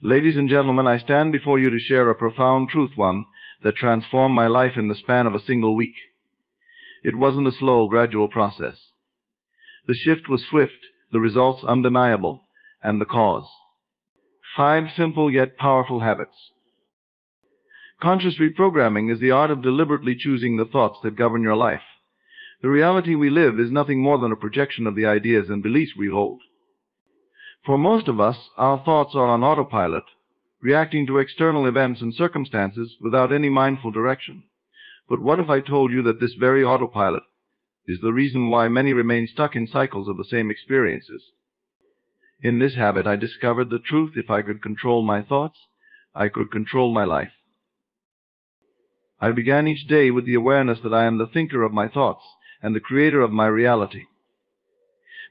Ladies and gentlemen, I stand before you to share a profound truth, one that transformed my life in the span of a single week. It wasn't a slow, gradual process. The shift was swift, the results undeniable, and the cause. 5 simple yet powerful habits. Conscious reprogramming is the art of deliberately choosing the thoughts that govern your life. The reality we live is nothing more than a projection of the ideas and beliefs we hold. For most of us, our thoughts are on autopilot, reacting to external events and circumstances without any mindful direction. But what if I told you that this very autopilot is the reason why many remain stuck in cycles of the same experiences? In this habit, I discovered the truth: if I could control my thoughts, I could control my life. I began each day with the awareness that I am the thinker of my thoughts and the creator of my reality.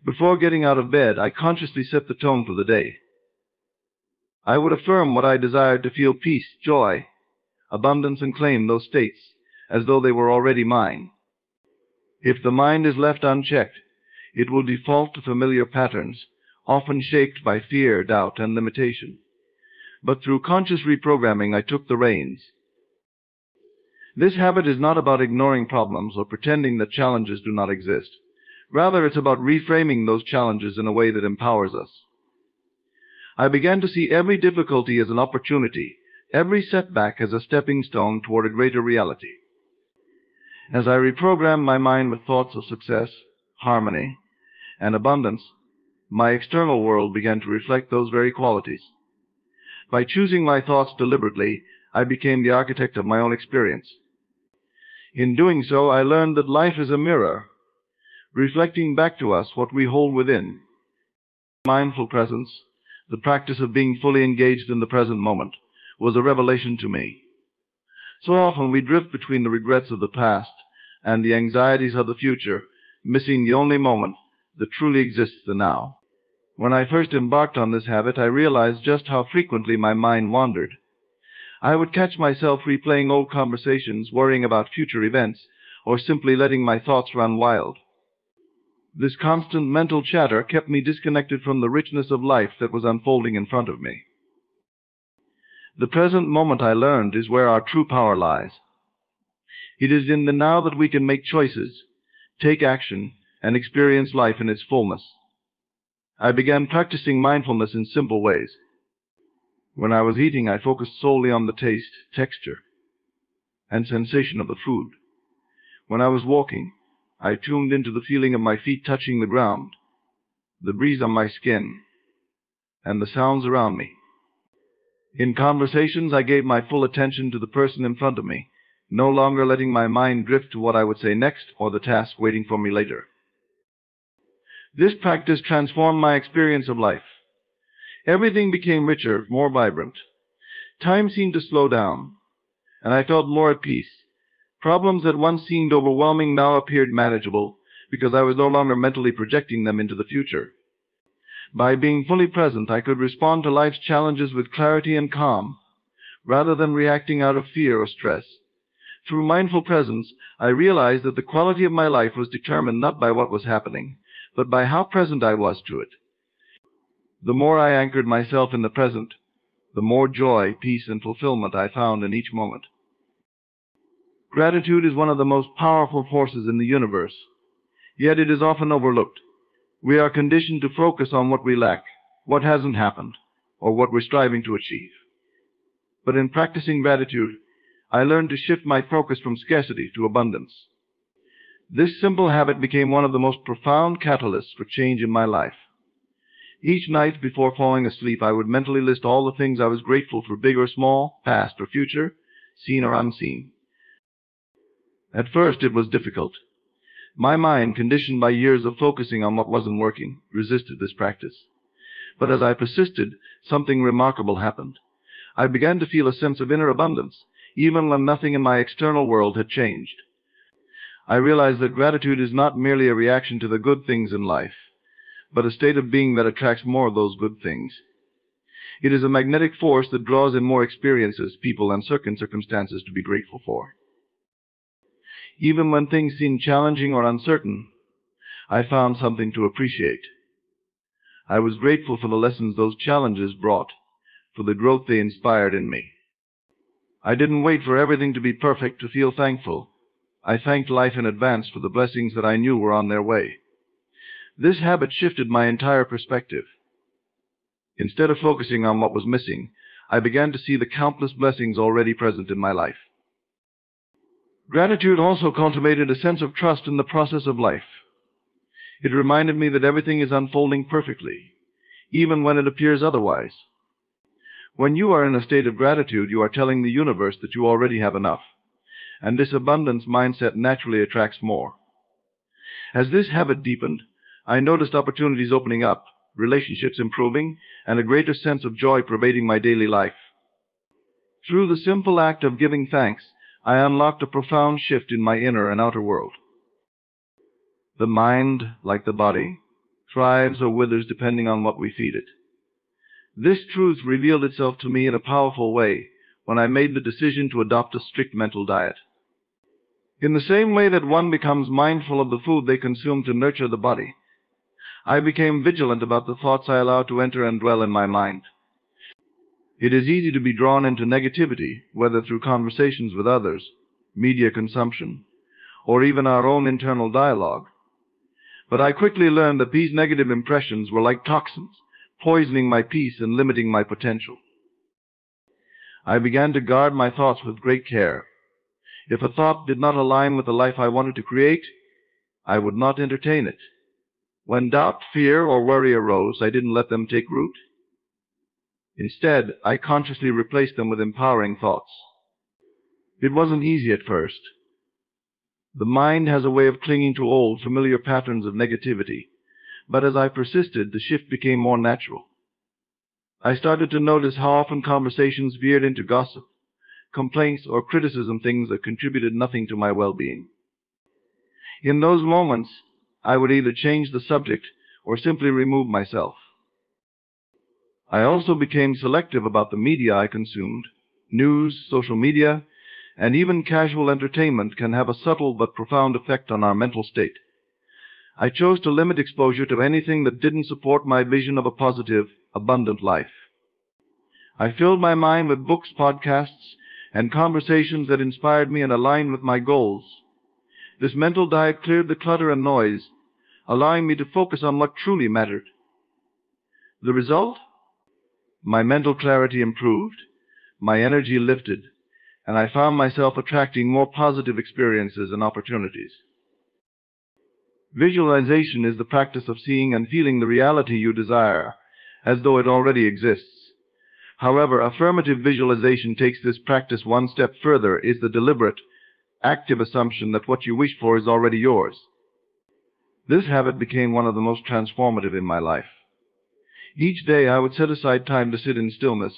Before getting out of bed, I consciously set the tone for the day. I would affirm what I desired to feel: peace, joy, abundance, and claim those states as though they were already mine. If the mind is left unchecked, it will default to familiar patterns, often shaped by fear, doubt, and limitation. But through conscious reprogramming, I took the reins. This habit is not about ignoring problems or pretending that challenges do not exist. Rather, it's about reframing those challenges in a way that empowers us. I began to see every difficulty as an opportunity, every setback as a stepping stone toward a greater reality. As I reprogrammed my mind with thoughts of success, harmony, and abundance, my external world began to reflect those very qualities. By choosing my thoughts deliberately, I became the architect of my own experience. In doing so, I learned that life is a mirror, reflecting back to us what we hold within. Mindful presence, the practice of being fully engaged in the present moment, was a revelation to me. So often we drift between the regrets of the past and the anxieties of the future, missing the only moment that truly exists, the now. When I first embarked on this habit, I realized just how frequently my mind wandered. I would catch myself replaying old conversations, worrying about future events, or simply letting my thoughts run wild. This constant mental chatter kept me disconnected from the richness of life that was unfolding in front of me. The present moment, I learned, is where our true power lies. It is in the now that we can make choices, take action, and experience life in its fullness. I began practicing mindfulness in simple ways. When I was eating, I focused solely on the taste, texture, and sensation of the food. When I was walking, I tuned into the feeling of my feet touching the ground, the breeze on my skin, and the sounds around me. In conversations, I gave my full attention to the person in front of me, no longer letting my mind drift to what I would say next or the task waiting for me later. This practice transformed my experience of life. Everything became richer, more vibrant. Time seemed to slow down, and I felt more at peace. Problems that once seemed overwhelming now appeared manageable, because I was no longer mentally projecting them into the future. By being fully present, I could respond to life's challenges with clarity and calm, rather than reacting out of fear or stress. Through mindful presence, I realized that the quality of my life was determined not by what was happening, but by how present I was to it. The more I anchored myself in the present, the more joy, peace, and fulfillment I found in each moment. Gratitude is one of the most powerful forces in the universe, yet it is often overlooked. We are conditioned to focus on what we lack, what hasn't happened, or what we're striving to achieve. But in practicing gratitude, I learned to shift my focus from scarcity to abundance. This simple habit became one of the most profound catalysts for change in my life. Each night before falling asleep, I would mentally list all the things I was grateful for, big or small, past or future, seen or unseen. At first, it was difficult. My mind, conditioned by years of focusing on what wasn't working, resisted this practice. But as I persisted, something remarkable happened. I began to feel a sense of inner abundance, even when nothing in my external world had changed. I realized that gratitude is not merely a reaction to the good things in life, but a state of being that attracts more of those good things. It is a magnetic force that draws in more experiences, people, and circumstances to be grateful for. Even when things seemed challenging or uncertain, I found something to appreciate. I was grateful for the lessons those challenges brought, for the growth they inspired in me. I didn't wait for everything to be perfect to feel thankful. I thanked life in advance for the blessings that I knew were on their way. This habit shifted my entire perspective. Instead of focusing on what was missing, I began to see the countless blessings already present in my life. Gratitude also cultivated a sense of trust in the process of life. It reminded me that everything is unfolding perfectly, even when it appears otherwise. When you are in a state of gratitude, you are telling the universe that you already have enough, and this abundance mindset naturally attracts more. As this habit deepened, I noticed opportunities opening up, relationships improving, and a greater sense of joy pervading my daily life. Through the simple act of giving thanks, I unlocked a profound shift in my inner and outer world. The mind, like the body, thrives or withers depending on what we feed it. This truth revealed itself to me in a powerful way when I made the decision to adopt a strict mental diet. In the same way that one becomes mindful of the food they consume to nurture the body, I became vigilant about the thoughts I allowed to enter and dwell in my mind. It is easy to be drawn into negativity, whether through conversations with others, media consumption, or even our own internal dialogue. But I quickly learned that these negative impressions were like toxins, poisoning my peace and limiting my potential. I began to guard my thoughts with great care. If a thought did not align with the life I wanted to create, I would not entertain it. When doubt, fear, or worry arose, I didn't let them take root. Instead, I consciously replaced them with empowering thoughts. It wasn't easy at first. The mind has a way of clinging to old, familiar patterns of negativity, but as I persisted, the shift became more natural. I started to notice how often conversations veered into gossip, complaints, or criticism, things that contributed nothing to my well-being. In those moments, I would either change the subject or simply remove myself. I also became selective about the media I consumed. News, social media, and even casual entertainment can have a subtle but profound effect on our mental state. I chose to limit exposure to anything that didn't support my vision of a positive, abundant life. I filled my mind with books, podcasts, and conversations that inspired me and aligned with my goals. This mental diet cleared the clutter and noise, allowing me to focus on what truly mattered. The result? My mental clarity improved, my energy lifted, and I found myself attracting more positive experiences and opportunities. Visualization is the practice of seeing and feeling the reality you desire, as though it already exists. However, affirmative visualization takes this practice one step further, is the deliberate, active assumption that what you wish for is already yours. This habit became one of the most transformative in my life. Each day I would set aside time to sit in stillness,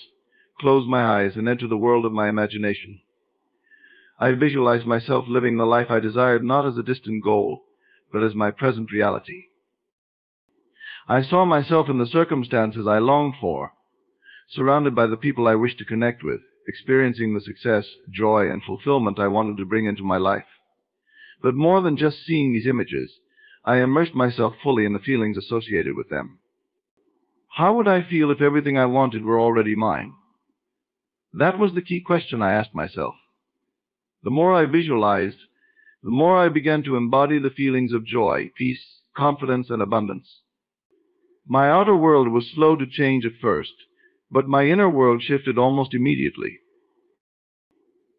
close my eyes, and enter the world of my imagination. I visualized myself living the life I desired not as a distant goal, but as my present reality. I saw myself in the circumstances I longed for, surrounded by the people I wished to connect with, experiencing the success, joy, and fulfillment I wanted to bring into my life. But more than just seeing these images, I immersed myself fully in the feelings associated with them. How would I feel if everything I wanted were already mine? That was the key question I asked myself. The more I visualized, the more I began to embody the feelings of joy, peace, confidence, and abundance. My outer world was slow to change at first, but my inner world shifted almost immediately.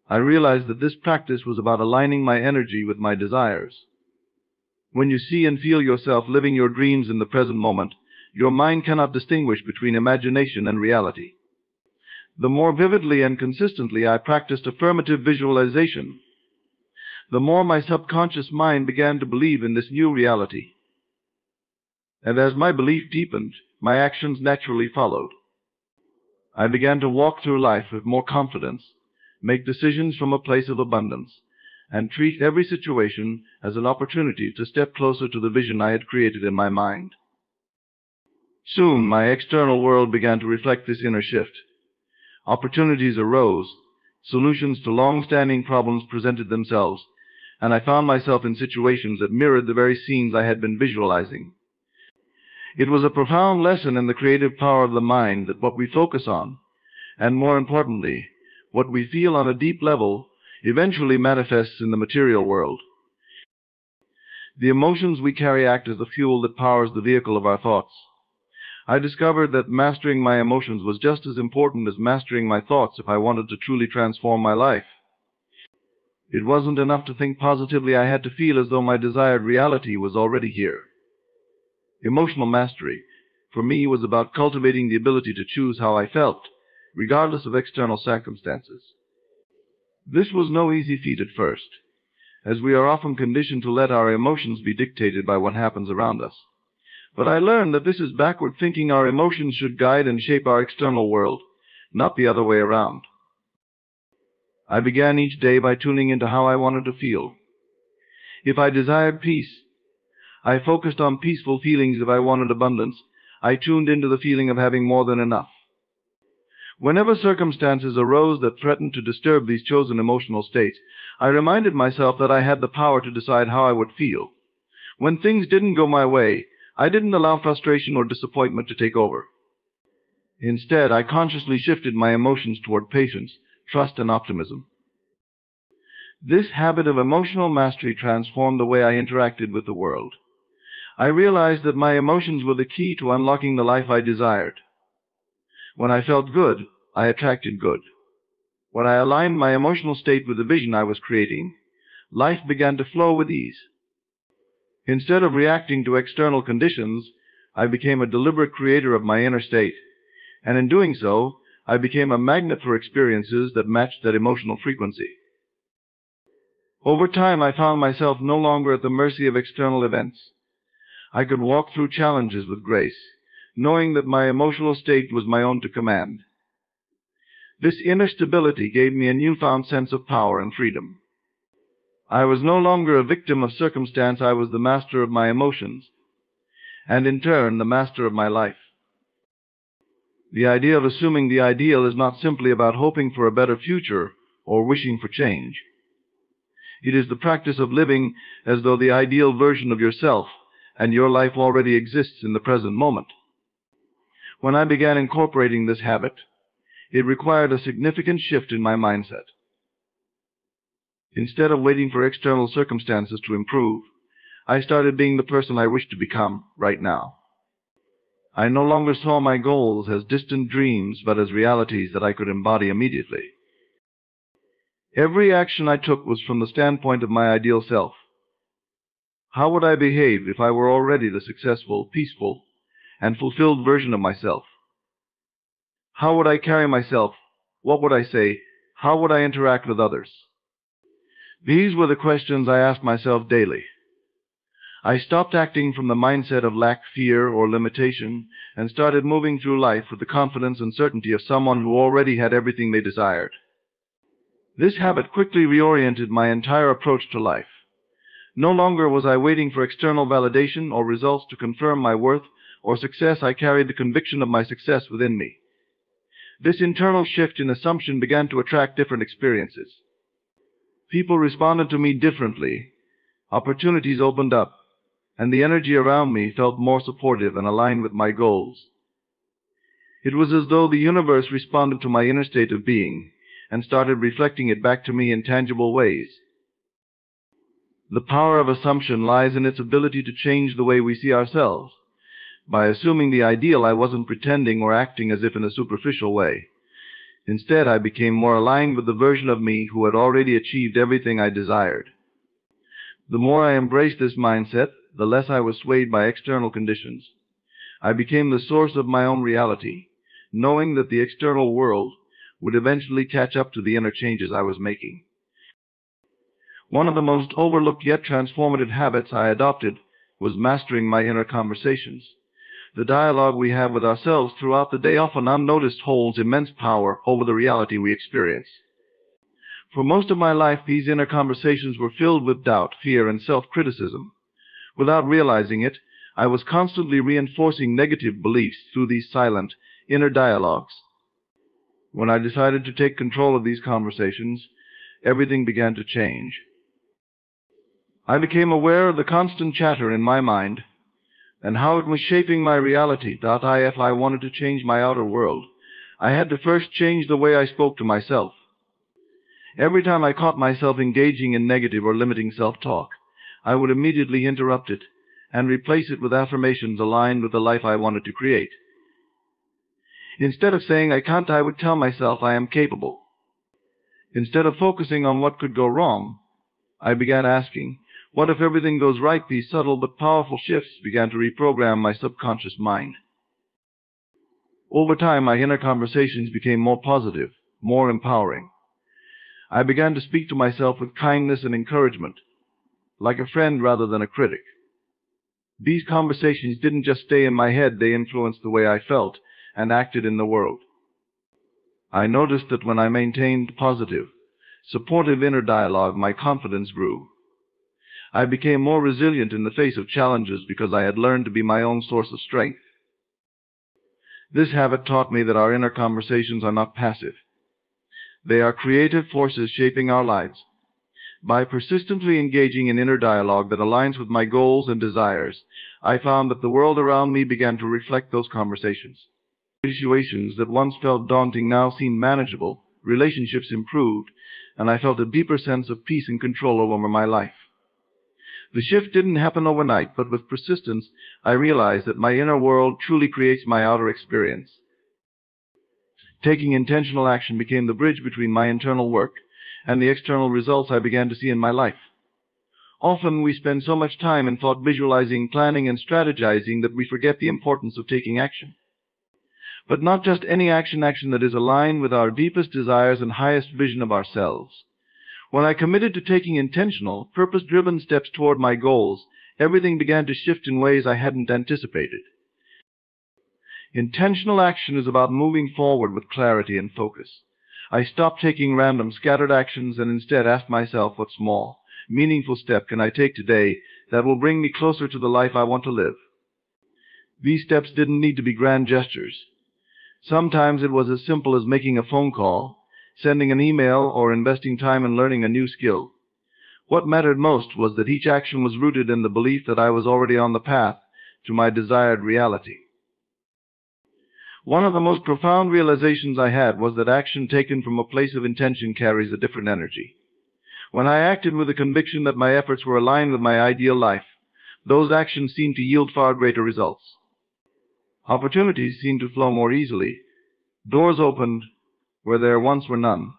I realized that this practice was about aligning my energy with my desires. When you see and feel yourself living your dreams in the present moment, your mind cannot distinguish between imagination and reality. The more vividly and consistently I practiced affirmative visualization, the more my subconscious mind began to believe in this new reality. And as my belief deepened, my actions naturally followed. I began to walk through life with more confidence, make decisions from a place of abundance, and treat every situation as an opportunity to step closer to the vision I had created in my mind. Soon, my external world began to reflect this inner shift. Opportunities arose, solutions to long-standing problems presented themselves, and I found myself in situations that mirrored the very scenes I had been visualizing. It was a profound lesson in the creative power of the mind that what we focus on, And more importantly, what we feel on a deep level eventually manifests in the material world. The emotions we carry act as the fuel that powers the vehicle of our thoughts. I discovered that mastering my emotions was just as important as mastering my thoughts if I wanted to truly transform my life. It wasn't enough to think positively, I had to feel as though my desired reality was already here. Emotional mastery, for me, was about cultivating the ability to choose how I felt, regardless of external circumstances. This was no easy feat at first, as we are often conditioned to let our emotions be dictated by what happens around us. But I learned that this is backward thinking. Our emotions should guide and shape our external world, not the other way around. I began each day by tuning into how I wanted to feel. If I desired peace, I focused on peaceful feelings. If I wanted abundance, I tuned into the feeling of having more than enough. Whenever circumstances arose that threatened to disturb these chosen emotional states, I reminded myself that I had the power to decide how I would feel. When things didn't go my way, I didn't allow frustration or disappointment to take over. Instead, I consciously shifted my emotions toward patience, trust, and optimism. This habit of emotional mastery transformed the way I interacted with the world. I realized that my emotions were the key to unlocking the life I desired. When I felt good, I attracted good. When I aligned my emotional state with the vision I was creating, life began to flow with ease. Instead of reacting to external conditions, I became a deliberate creator of my inner state, and in doing so, I became a magnet for experiences that matched that emotional frequency. Over time, I found myself no longer at the mercy of external events. I could walk through challenges with grace, knowing that my emotional state was my own to command. This inner stability gave me a newfound sense of power and freedom. I was no longer a victim of circumstance. I was the master of my emotions, and in turn, the master of my life. The idea of assuming the ideal is not simply about hoping for a better future or wishing for change. It is the practice of living as though the ideal version of yourself and your life already exists in the present moment. When I began incorporating this habit, it required a significant shift in my mindset. Instead of waiting for external circumstances to improve, I started being the person I wished to become right now. I no longer saw my goals as distant dreams, but as realities that I could embody immediately. Every action I took was from the standpoint of my ideal self. How would I behave if I were already the successful, peaceful, and fulfilled version of myself? How would I carry myself? What would I say? How would I interact with others? These were the questions I asked myself daily. I stopped acting from the mindset of lack, fear, or limitation, and started moving through life with the confidence and certainty of someone who already had everything they desired. This habit quickly reoriented my entire approach to life. No longer was I waiting for external validation or results to confirm my worth or success. I carried the conviction of my success within me. This internal shift in assumption began to attract different experiences. People responded to me differently. Opportunities opened up, and the energy around me felt more supportive and aligned with my goals. It was as though the universe responded to my inner state of being and started reflecting it back to me in tangible ways. The power of assumption lies in its ability to change the way we see ourselves. By assuming the ideal, I wasn't pretending or acting as if in a superficial way. Instead, I became more aligned with the version of me who had already achieved everything I desired. The more I embraced this mindset, the less I was swayed by external conditions. I became the source of my own reality, knowing that the external world would eventually catch up to the inner changes I was making. One of the most overlooked yet transformative habits I adopted was mastering my inner conversations. The dialogue we have with ourselves throughout the day, often unnoticed, holds immense power over the reality we experience. For most of my life, these inner conversations were filled with doubt, fear, and self-criticism. Without realizing it, I was constantly reinforcing negative beliefs through these silent, inner dialogues. When I decided to take control of these conversations, everything began to change. I became aware of the constant chatter in my mind and how it was shaping my reality. If I wanted to change my outer world, I had to first change the way I spoke to myself. Every time I caught myself engaging in negative or limiting self-talk, I would immediately interrupt it and replace it with affirmations aligned with the life I wanted to create. Instead of saying I can't, I would tell myself I am capable. Instead of focusing on what could go wrong, I began asking, what if everything goes right? These subtle but powerful shifts began to reprogram my subconscious mind. Over time, my inner conversations became more positive, more empowering. I began to speak to myself with kindness and encouragement, like a friend rather than a critic. These conversations didn't just stay in my head, they influenced the way I felt and acted in the world. I noticed that when I maintained positive, supportive inner dialogue, my confidence grew. I became more resilient in the face of challenges because I had learned to be my own source of strength. This habit taught me that our inner conversations are not passive. They are creative forces shaping our lives. By persistently engaging in inner dialogue that aligns with my goals and desires, I found that the world around me began to reflect those conversations. Situations that once felt daunting now seemed manageable, relationships improved, and I felt a deeper sense of peace and control over my life. The shift didn't happen overnight, but with persistence, I realized that my inner world truly creates my outer experience. Taking intentional action became the bridge between my internal work and the external results I began to see in my life. Often we spend so much time in thought visualizing, planning, and strategizing that we forget the importance of taking action. But not just any action that is aligned with our deepest desires and highest vision of ourselves. When I committed to taking intentional, purpose-driven steps toward my goals, everything began to shift in ways I hadn't anticipated. Intentional action is about moving forward with clarity and focus. I stopped taking random, scattered actions and instead asked myself, what small, meaningful step can I take today that will bring me closer to the life I want to live? These steps didn't need to be grand gestures. Sometimes it was as simple as making a phone call, sending an email, or investing time in learning a new skill. What mattered most was that each action was rooted in the belief that I was already on the path to my desired reality. One of the most profound realizations I had was that action taken from a place of intention carries a different energy. When I acted with the conviction that my efforts were aligned with my ideal life, those actions seemed to yield far greater results. Opportunities seemed to flow more easily. Doors opened where there once were none,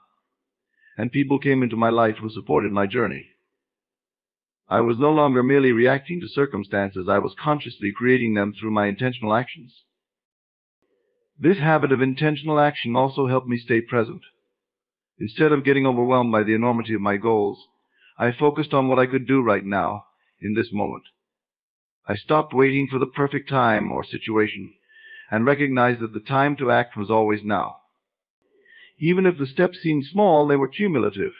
and people came into my life who supported my journey. I was no longer merely reacting to circumstances, I was consciously creating them through my intentional actions. This habit of intentional action also helped me stay present. Instead of getting overwhelmed by the enormity of my goals, I focused on what I could do right now, in this moment. I stopped waiting for the perfect time or situation, and recognized that the time to act was always now. Even if the steps seemed small, they were cumulative.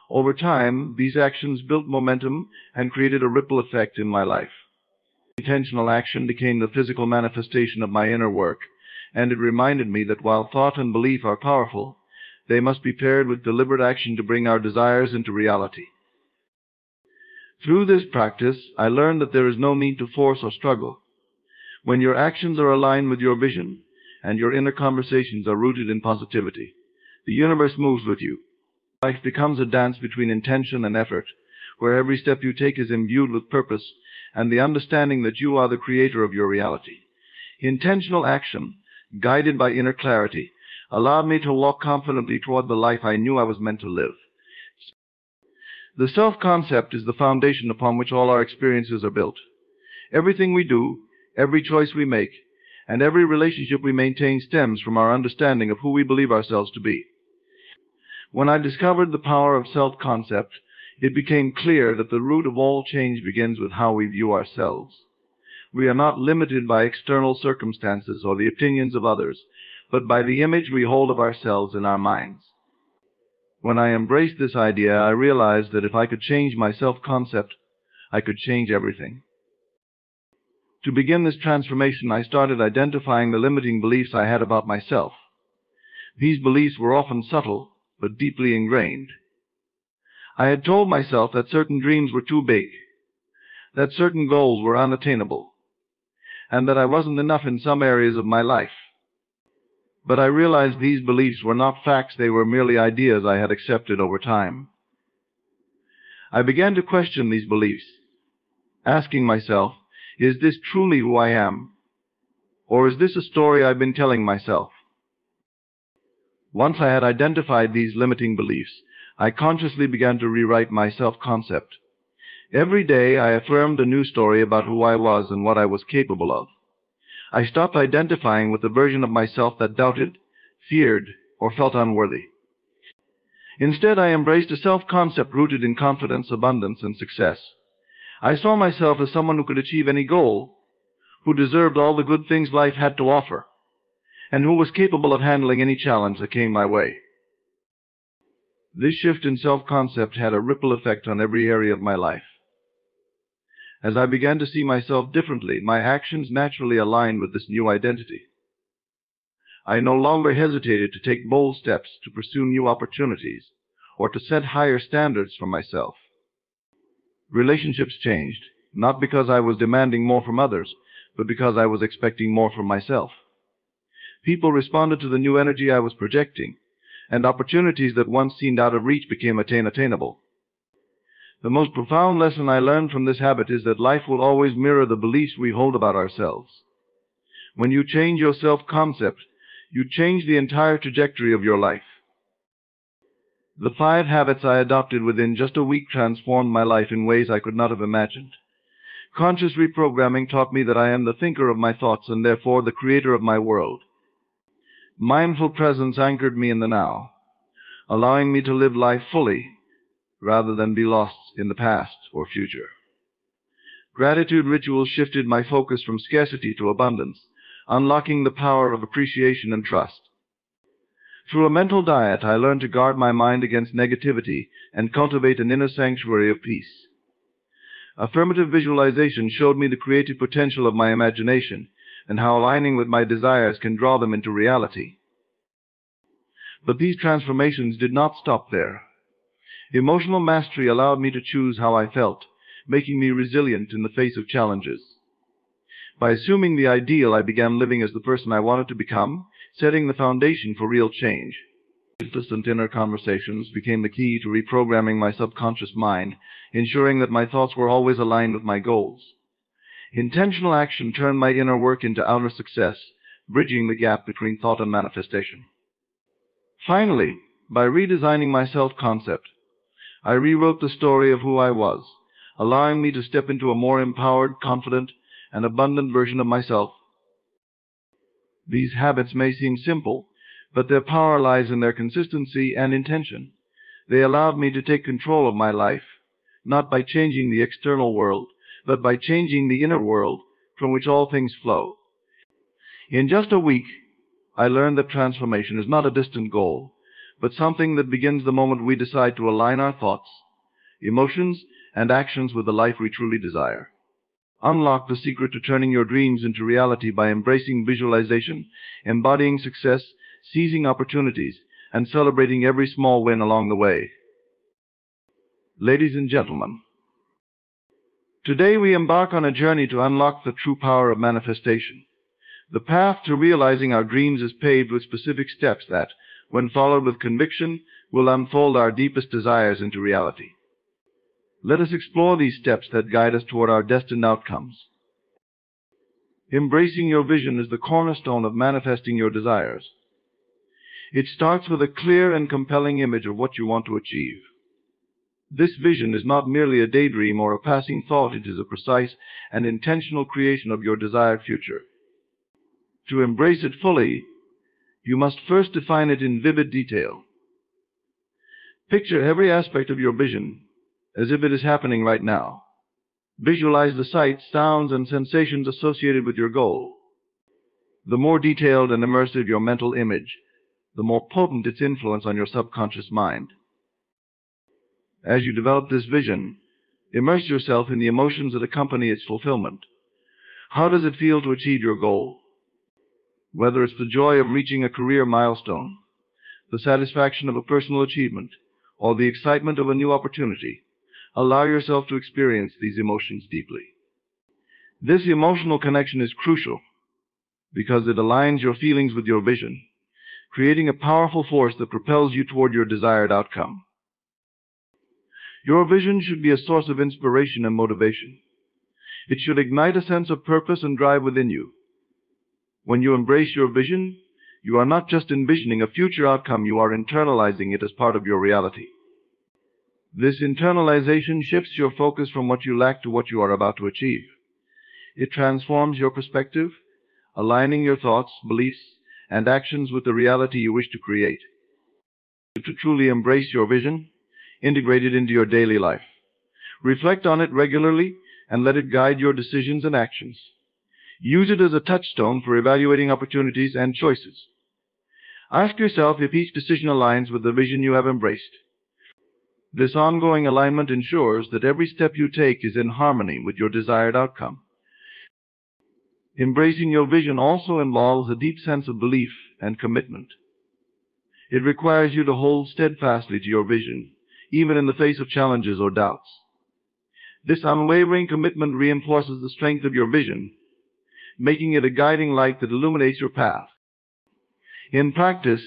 Over time, these actions built momentum and created a ripple effect in my life. Intentional action became the physical manifestation of my inner work, and it reminded me that while thought and belief are powerful, they must be paired with deliberate action to bring our desires into reality. Through this practice, I learned that there is no need to force or struggle. When your actions are aligned with your vision, and your inner conversations are rooted in positivity, the universe moves with you. Life becomes a dance between intention and effort, where every step you take is imbued with purpose and the understanding that you are the creator of your reality. Intentional action, guided by inner clarity, allowed me to walk confidently toward the life I knew I was meant to live. The self-concept is the foundation upon which all our experiences are built. Everything we do, every choice we make, and every relationship we maintain stems from our understanding of who we believe ourselves to be. When I discovered the power of self-concept, it became clear that the root of all change begins with how we view ourselves. We are not limited by external circumstances or the opinions of others, but by the image we hold of ourselves in our minds. When I embraced this idea, I realized that if I could change my self-concept, I could change everything. To begin this transformation, I started identifying the limiting beliefs I had about myself. These beliefs were often subtle, but deeply ingrained. I had told myself that certain dreams were too big, that certain goals were unattainable, and that I wasn't enough in some areas of my life. But I realized these beliefs were not facts, they were merely ideas I had accepted over time. I began to question these beliefs, asking myself, is this truly who I am? Or is this a story I've been telling myself? Once I had identified these limiting beliefs, I consciously began to rewrite my self-concept. Every day I affirmed a new story about who I was and what I was capable of. I stopped identifying with the version of myself that doubted, feared, or felt unworthy. Instead, I embraced a self-concept rooted in confidence, abundance, and success. I saw myself as someone who could achieve any goal, who deserved all the good things life had to offer, and who was capable of handling any challenge that came my way. This shift in self-concept had a ripple effect on every area of my life. As I began to see myself differently, my actions naturally aligned with this new identity. I no longer hesitated to take bold steps to pursue new opportunities or to set higher standards for myself. Relationships changed, not because I was demanding more from others, but because I was expecting more from myself. People responded to the new energy I was projecting, and opportunities that once seemed out of reach became attainable. The most profound lesson I learned from this habit is that life will always mirror the beliefs we hold about ourselves. When you change your self-concept, you change the entire trajectory of your life. The 5 habits I adopted within just a week transformed my life in ways I could not have imagined. Conscious reprogramming taught me that I am the thinker of my thoughts and therefore the creator of my world. Mindful presence anchored me in the now, allowing me to live life fully rather than be lost in the past or future. Gratitude rituals shifted my focus from scarcity to abundance, unlocking the power of appreciation and trust. Through a mental diet, I learned to guard my mind against negativity and cultivate an inner sanctuary of peace. Affirmative visualization showed me the creative potential of my imagination and how aligning with my desires can draw them into reality. But these transformations did not stop there. Emotional mastery allowed me to choose how I felt, making me resilient in the face of challenges. By assuming the ideal, I began living as the person I wanted to become, setting the foundation for real change. Consistent inner conversations became the key to reprogramming my subconscious mind, ensuring that my thoughts were always aligned with my goals. Intentional action turned my inner work into outer success, bridging the gap between thought and manifestation. Finally, by redesigning my self-concept, I rewrote the story of who I was, allowing me to step into a more empowered, confident, and abundant version of myself. These habits may seem simple, but their power lies in their consistency and intention. They allowed me to take control of my life, not by changing the external world, but by changing the inner world from which all things flow. In just a week, I learned that transformation is not a distant goal, but something that begins the moment we decide to align our thoughts, emotions, and actions with the life we truly desire. Unlock the secret to turning your dreams into reality by embracing visualization, embodying success, seizing opportunities, and celebrating every small win along the way. Ladies and gentlemen, today we embark on a journey to unlock the true power of manifestation. The path to realizing our dreams is paved with specific steps that, when followed with conviction, will unfold our deepest desires into reality. Let us explore these steps that guide us toward our destined outcomes. Embracing your vision is the cornerstone of manifesting your desires. It starts with a clear and compelling image of what you want to achieve. This vision is not merely a daydream or a passing thought, it is a precise and intentional creation of your desired future. To embrace it fully, you must first define it in vivid detail. Picture every aspect of your vision as if it is happening right now. Visualize the sights, sounds, and sensations associated with your goal. The more detailed and immersive your mental image, the more potent its influence on your subconscious mind. As you develop this vision, immerse yourself in the emotions that accompany its fulfillment. How does it feel to achieve your goal? Whether it's the joy of reaching a career milestone, the satisfaction of a personal achievement, or the excitement of a new opportunity, allow yourself to experience these emotions deeply. This emotional connection is crucial because it aligns your feelings with your vision, creating a powerful force that propels you toward your desired outcome. Your vision should be a source of inspiration and motivation. It should ignite a sense of purpose and drive within you. When you embrace your vision, you are not just envisioning a future outcome, you are internalizing it as part of your reality. This internalization shifts your focus from what you lack to what you are about to achieve. It transforms your perspective, aligning your thoughts, beliefs, and actions with the reality you wish to create. To truly embrace your vision, integrate it into your daily life. Reflect on it regularly and let it guide your decisions and actions. Use it as a touchstone for evaluating opportunities and choices. Ask yourself if each decision aligns with the vision you have embraced. This ongoing alignment ensures that every step you take is in harmony with your desired outcome. Embracing your vision also involves a deep sense of belief and commitment. It requires you to hold steadfastly to your vision, even in the face of challenges or doubts. This unwavering commitment reinforces the strength of your vision, making it a guiding light that illuminates your path. In practice,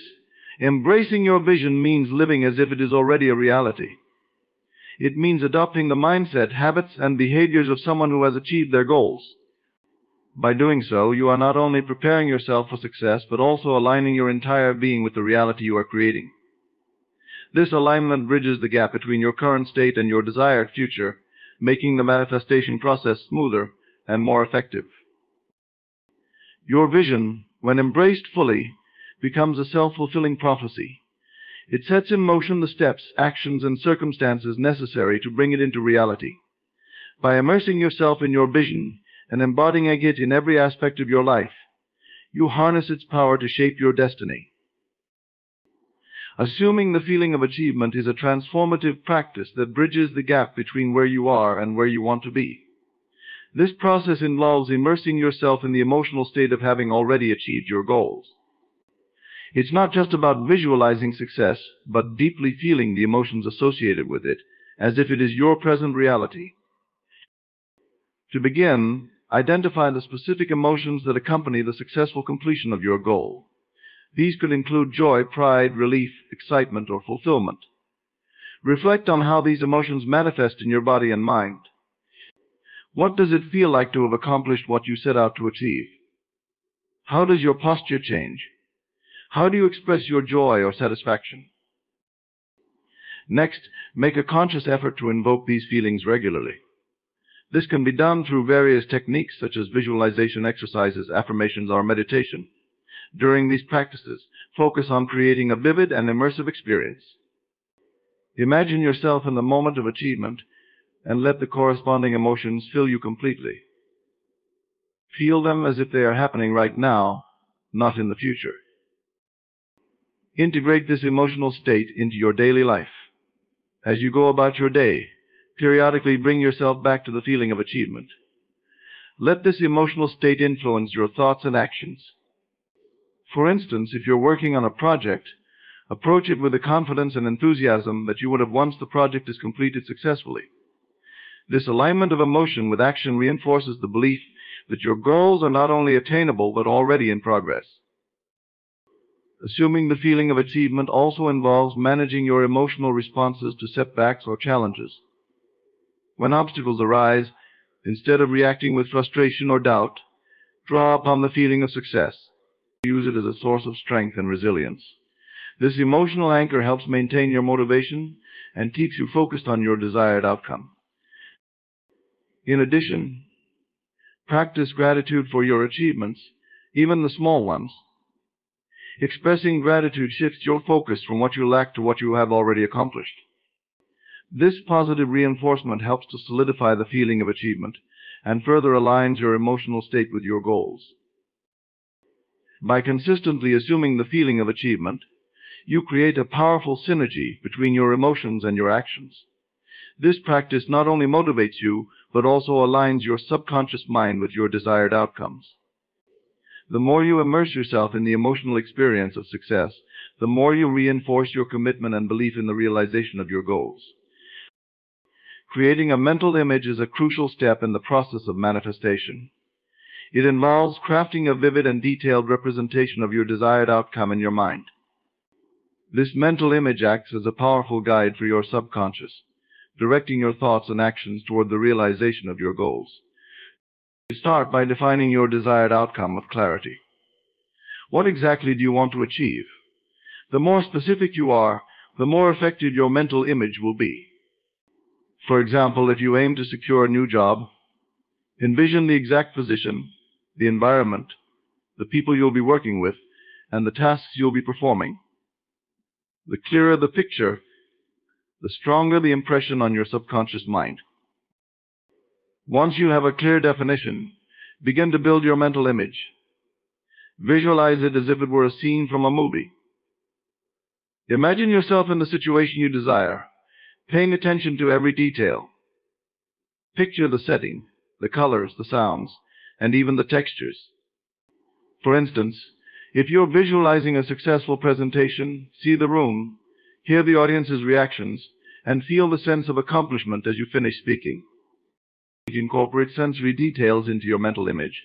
embracing your vision means living as if it is already a reality. It means adopting the mindset, habits, and behaviors of someone who has achieved their goals. By doing so, you are not only preparing yourself for success, but also aligning your entire being with the reality you are creating. This alignment bridges the gap between your current state and your desired future, making the manifestation process smoother and more effective. Your vision, when embraced fully, becomes a self-fulfilling prophecy. It sets in motion the steps, actions, and circumstances necessary to bring it into reality. By immersing yourself in your vision and embodying it in every aspect of your life, you harness its power to shape your destiny. Assuming the feeling of achievement is a transformative practice that bridges the gap between where you are and where you want to be. This process involves immersing yourself in the emotional state of having already achieved your goals. It's not just about visualizing success, but deeply feeling the emotions associated with it, as if it is your present reality. To begin, identify the specific emotions that accompany the successful completion of your goal. These could include joy, pride, relief, excitement, or fulfillment. Reflect on how these emotions manifest in your body and mind. What does it feel like to have accomplished what you set out to achieve? How does your posture change? How do you express your joy or satisfaction? Next, make a conscious effort to invoke these feelings regularly. This can be done through various techniques such as visualization exercises, affirmations, or meditation. During these practices, focus on creating a vivid and immersive experience. Imagine yourself in the moment of achievement and let the corresponding emotions fill you completely. Feel them as if they are happening right now, not in the future. Integrate this emotional state into your daily life. As you go about your day, periodically bring yourself back to the feeling of achievement. Let this emotional state influence your thoughts and actions. For instance, if you're working on a project, approach it with the confidence and enthusiasm that you would have once the project is completed successfully. This alignment of emotion with action reinforces the belief that your goals are not only attainable but already in progress. Assuming the feeling of achievement also involves managing your emotional responses to setbacks or challenges. When obstacles arise, instead of reacting with frustration or doubt, draw upon the feeling of success. Use it as a source of strength and resilience. This emotional anchor helps maintain your motivation and keeps you focused on your desired outcome. In addition, practice gratitude for your achievements, even the small ones. Expressing gratitude shifts your focus from what you lack to what you have already accomplished. This positive reinforcement helps to solidify the feeling of achievement and further aligns your emotional state with your goals. By consistently assuming the feeling of achievement, you create a powerful synergy between your emotions and your actions. This practice not only motivates you, but also aligns your subconscious mind with your desired outcomes. The more you immerse yourself in the emotional experience of success, the more you reinforce your commitment and belief in the realization of your goals. Creating a mental image is a crucial step in the process of manifestation. It involves crafting a vivid and detailed representation of your desired outcome in your mind. This mental image acts as a powerful guide for your subconscious, directing your thoughts and actions toward the realization of your goals. Start by defining your desired outcome with clarity. What exactly do you want to achieve? The more specific you are, the more effective your mental image will be. For example, if you aim to secure a new job, envision the exact position, the environment, the people you'll be working with, and the tasks you'll be performing. The clearer the picture, the stronger the impression on your subconscious mind. Once you have a clear definition, begin to build your mental image. Visualize it as if it were a scene from a movie. Imagine yourself in the situation you desire, paying attention to every detail. Picture the setting, the colors, the sounds, and even the textures. For instance, if you're visualizing a successful presentation, see the room, hear the audience's reactions, and feel the sense of accomplishment as you finish speaking. Incorporate sensory details into your mental image.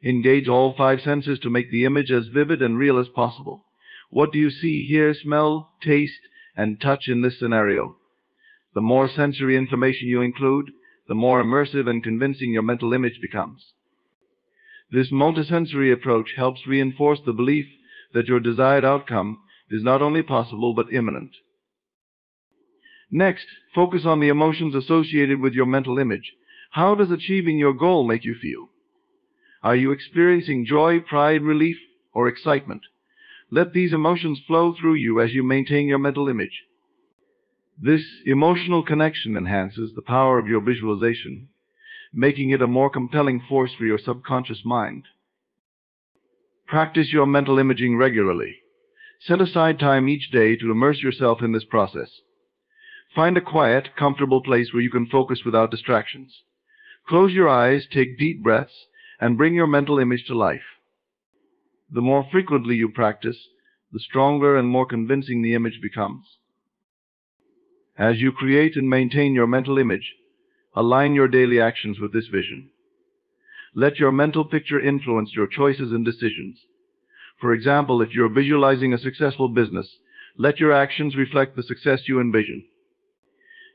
Engage all 5 senses to make the image as vivid and real as possible. What do you see, hear, smell, taste, and touch in this scenario? The more sensory information you include, the more immersive and convincing your mental image becomes. This multisensory approach helps reinforce the belief that your desired outcome is not only possible but imminent. Next, focus on the emotions associated with your mental image. How does achieving your goal make you feel? Are you experiencing joy, pride, relief, or excitement? Let these emotions flow through you as you maintain your mental image. This emotional connection enhances the power of your visualization, making it a more compelling force for your subconscious mind. Practice your mental imaging regularly. Set aside time each day to immerse yourself in this process. Find a quiet, comfortable place where you can focus without distractions. Close your eyes, take deep breaths, and bring your mental image to life. The more frequently you practice, the stronger and more convincing the image becomes. As you create and maintain your mental image, align your daily actions with this vision. Let your mental picture influence your choices and decisions. For example, if you're visualizing a successful business, let your actions reflect the success you envision.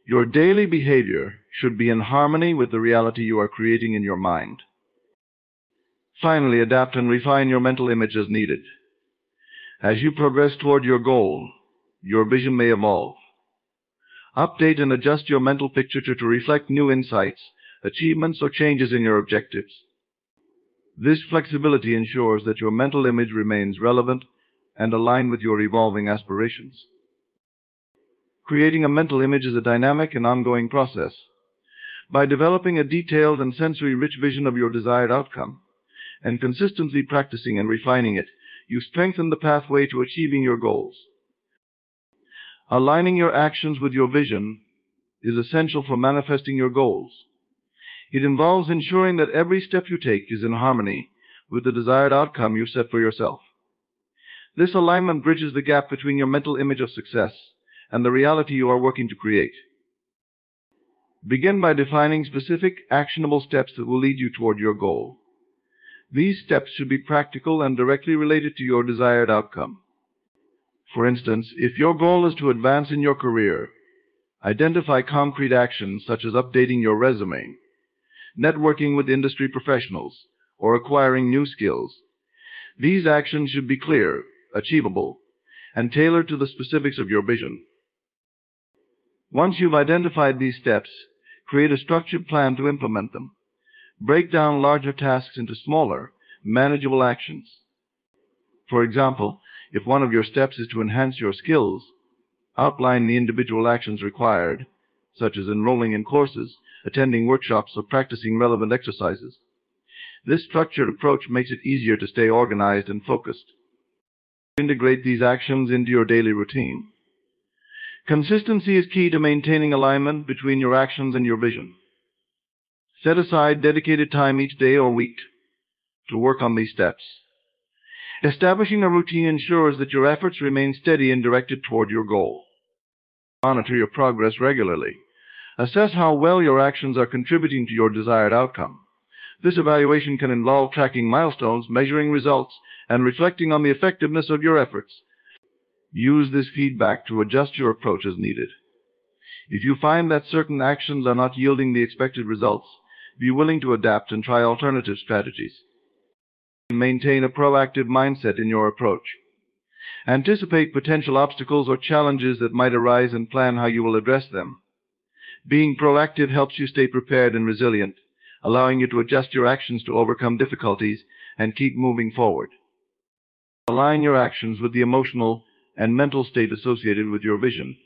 Your daily behavior should be in harmony with the reality you are creating in your mind. Finally, adapt and refine your mental image as needed. As you progress toward your goal, your vision may evolve. Update and adjust your mental picture to reflect new insights, achievements, or changes in your objectives. This flexibility ensures that your mental image remains relevant and aligned with your evolving aspirations. Creating a mental image is a dynamic and ongoing process. By developing a detailed and sensory-rich vision of your desired outcome, and consistently practicing and refining it, you strengthen the pathway to achieving your goals. Aligning your actions with your vision is essential for manifesting your goals. It involves ensuring that every step you take is in harmony with the desired outcome you set for yourself. This alignment bridges the gap between your mental image of success and the reality you are working to create. Begin by defining specific, actionable steps that will lead you toward your goal. These steps should be practical and directly related to your desired outcome. For instance, if your goal is to advance in your career, identify concrete actions such as updating your resume, networking with industry professionals, or acquiring new skills. These actions should be clear, achievable, and tailored to the specifics of your vision. Once you've identified these steps, create a structured plan to implement them. Break down larger tasks into smaller, manageable actions. For example, if one of your steps is to enhance your skills, outline the individual actions required, such as enrolling in courses, attending workshops, or practicing relevant exercises. This structured approach makes it easier to stay organized and focused. Integrate these actions into your daily routine. Consistency is key to maintaining alignment between your actions and your vision. Set aside dedicated time each day or week to work on these steps. Establishing a routine ensures that your efforts remain steady and directed toward your goal. Monitor your progress regularly. Assess how well your actions are contributing to your desired outcome. This evaluation can involve tracking milestones, measuring results, and reflecting on the effectiveness of your efforts. Use this feedback to adjust your approach as needed. If you find that certain actions are not yielding the expected results, be willing to adapt and try alternative strategies. Maintain a proactive mindset in your approach. Anticipate potential obstacles or challenges that might arise and plan how you will address them. Being proactive helps you stay prepared and resilient, allowing you to adjust your actions to overcome difficulties and keep moving forward. Align your actions with the emotional and mental state associated with your vision.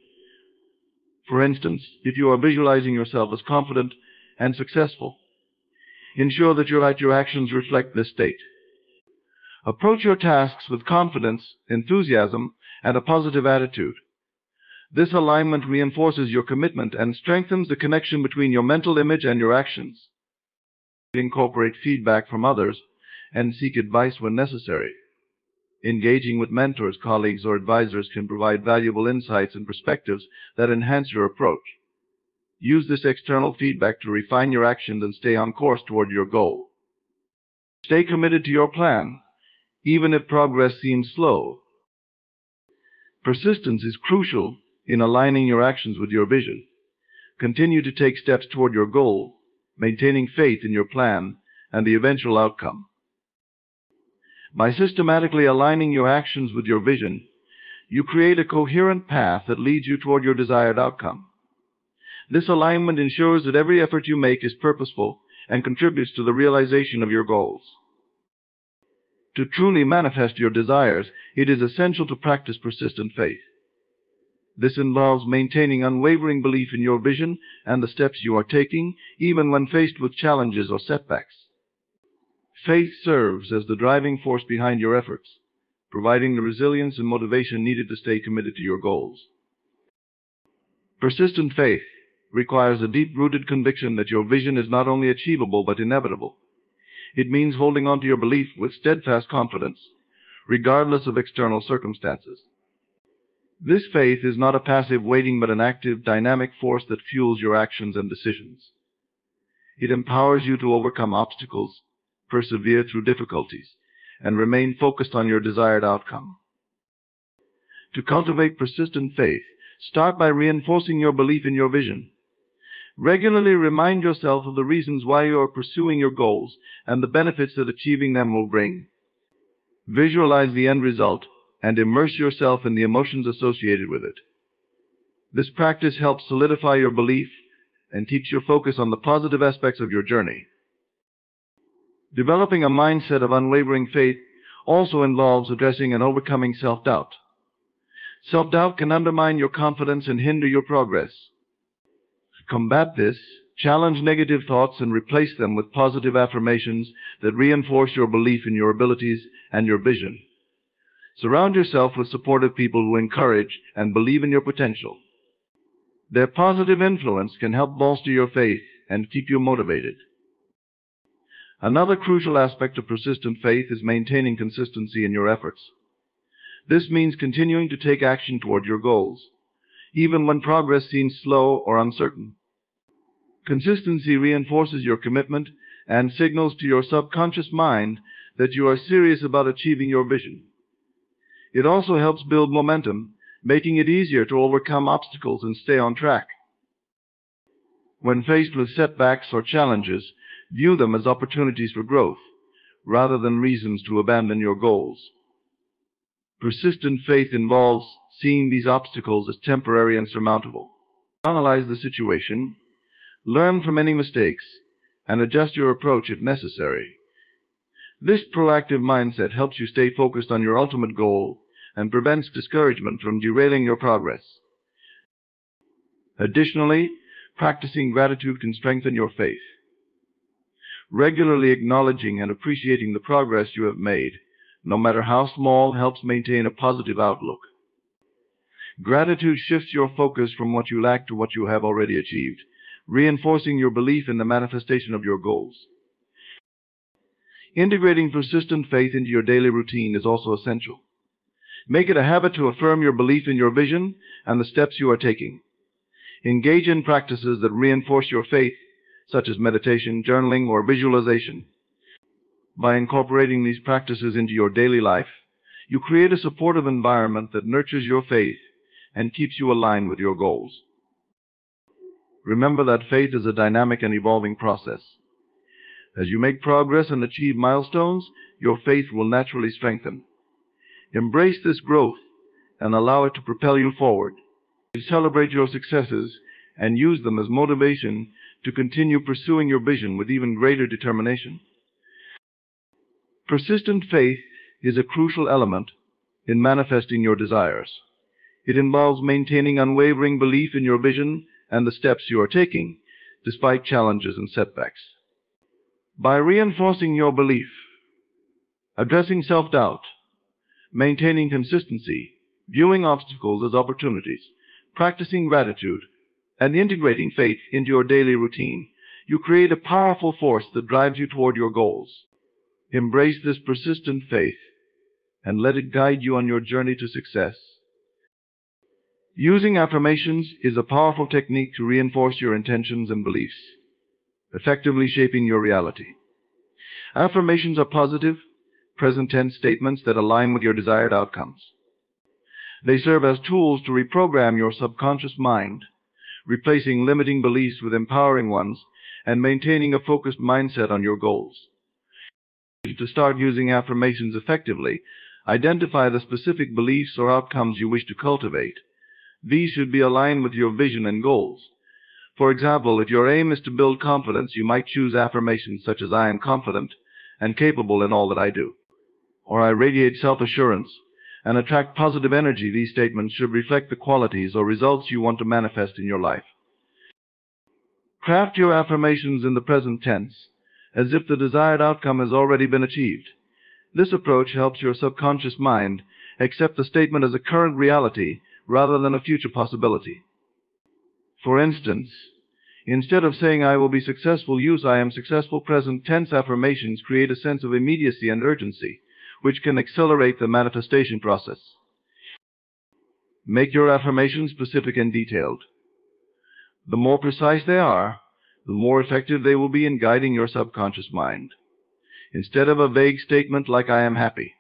For instance, if you are visualizing yourself as confident and successful, ensure that your actions reflect this state. Approach your tasks with confidence, enthusiasm, and a positive attitude. This alignment reinforces your commitment and strengthens the connection between your mental image and your actions. Incorporate feedback from others and seek advice when necessary. Engaging with mentors, colleagues, or advisors can provide valuable insights and perspectives that enhance your approach. Use this external feedback to refine your actions and stay on course toward your goal. Stay committed to your plan, even if progress seems slow. Persistence is crucial in aligning your actions with your vision. Continue to take steps toward your goal, maintaining faith in your plan and the eventual outcome. By systematically aligning your actions with your vision, you create a coherent path that leads you toward your desired outcome. This alignment ensures that every effort you make is purposeful and contributes to the realization of your goals. To truly manifest your desires, it is essential to practice persistent faith. This involves maintaining unwavering belief in your vision and the steps you are taking, even when faced with challenges or setbacks. Faith serves as the driving force behind your efforts, providing the resilience and motivation needed to stay committed to your goals. Persistent faith requires a deep-rooted conviction that your vision is not only achievable but inevitable. It means holding on to your belief with steadfast confidence, regardless of external circumstances. This faith is not a passive waiting but an active, dynamic force that fuels your actions and decisions. It empowers you to overcome obstacles, persevere through difficulties, and remain focused on your desired outcome. To cultivate persistent faith, start by reinforcing your belief in your vision. Regularly remind yourself of the reasons why you are pursuing your goals and the benefits that achieving them will bring. Visualize the end result and immerse yourself in the emotions associated with it. This practice helps solidify your belief and keeps your focus on the positive aspects of your journey. Developing a mindset of unwavering faith also involves addressing and overcoming self-doubt. Self-doubt can undermine your confidence and hinder your progress. To combat this, challenge negative thoughts and replace them with positive affirmations that reinforce your belief in your abilities and your vision. Surround yourself with supportive people who encourage and believe in your potential. Their positive influence can help bolster your faith and keep you motivated. Another crucial aspect of persistent faith is maintaining consistency in your efforts. This means continuing to take action toward your goals, even when progress seems slow or uncertain. Consistency reinforces your commitment and signals to your subconscious mind that you are serious about achieving your vision. It also helps build momentum, making it easier to overcome obstacles and stay on track. When faced with setbacks or challenges, view them as opportunities for growth, rather than reasons to abandon your goals. Persistent faith involves seeing these obstacles as temporary and surmountable. Analyze the situation, learn from any mistakes, and adjust your approach if necessary. This proactive mindset helps you stay focused on your ultimate goal and prevents discouragement from derailing your progress. Additionally, practicing gratitude can strengthen your faith. Regularly acknowledging and appreciating the progress you have made, no matter how small, helps maintain a positive outlook. Gratitude shifts your focus from what you lack to what you have already achieved, reinforcing your belief in the manifestation of your goals. Integrating persistent faith into your daily routine is also essential. Make it a habit to affirm your belief in your vision and the steps you are taking. Engage in practices that reinforce your faith, such as meditation, journaling, or visualization. By incorporating these practices into your daily life, You create a supportive environment that nurtures your faith and keeps you aligned with your goals. Remember that faith is a dynamic and evolving process. As you make progress and achieve milestones, your faith will naturally strengthen. Embrace this growth and allow it to propel you forward. Celebrate your successes and use them as motivation to continue pursuing your vision with even greater determination. Persistent faith is a crucial element in manifesting your desires. It involves maintaining unwavering belief in your vision and the steps you are taking, despite challenges and setbacks. By reinforcing your belief, addressing self-doubt, maintaining consistency, viewing obstacles as opportunities, practicing gratitude, and integrating faith into your daily routine, you create a powerful force that drives you toward your goals. Embrace this persistent faith and let it guide you on your journey to success. Using affirmations is a powerful technique to reinforce your intentions and beliefs, effectively shaping your reality. Affirmations are positive, present tense statements that align with your desired outcomes. They serve as tools to reprogram your subconscious mind, replacing limiting beliefs with empowering ones and maintaining a focused mindset on your goals. To start using affirmations effectively, identify the specific beliefs or outcomes you wish to cultivate. These should be aligned with your vision and goals. For example, if your aim is to build confidence, you might choose affirmations such as "I am confident and capable in all that I do," or "I radiate self-assurance and attract positive energy." These statements should reflect the qualities or results you want to manifest in your life. Craft your affirmations in the present tense, as if the desired outcome has already been achieved. This approach helps your subconscious mind accept the statement as a current reality rather than a future possibility. For instance, instead of saying "I will be successful," use "I am successful." Present tense affirmations create a sense of immediacy and urgency, which can accelerate the manifestation process. Make your affirmations specific and detailed. The more precise they are, the more effective they will be in guiding your subconscious mind. Instead of a vague statement like "I am happy,"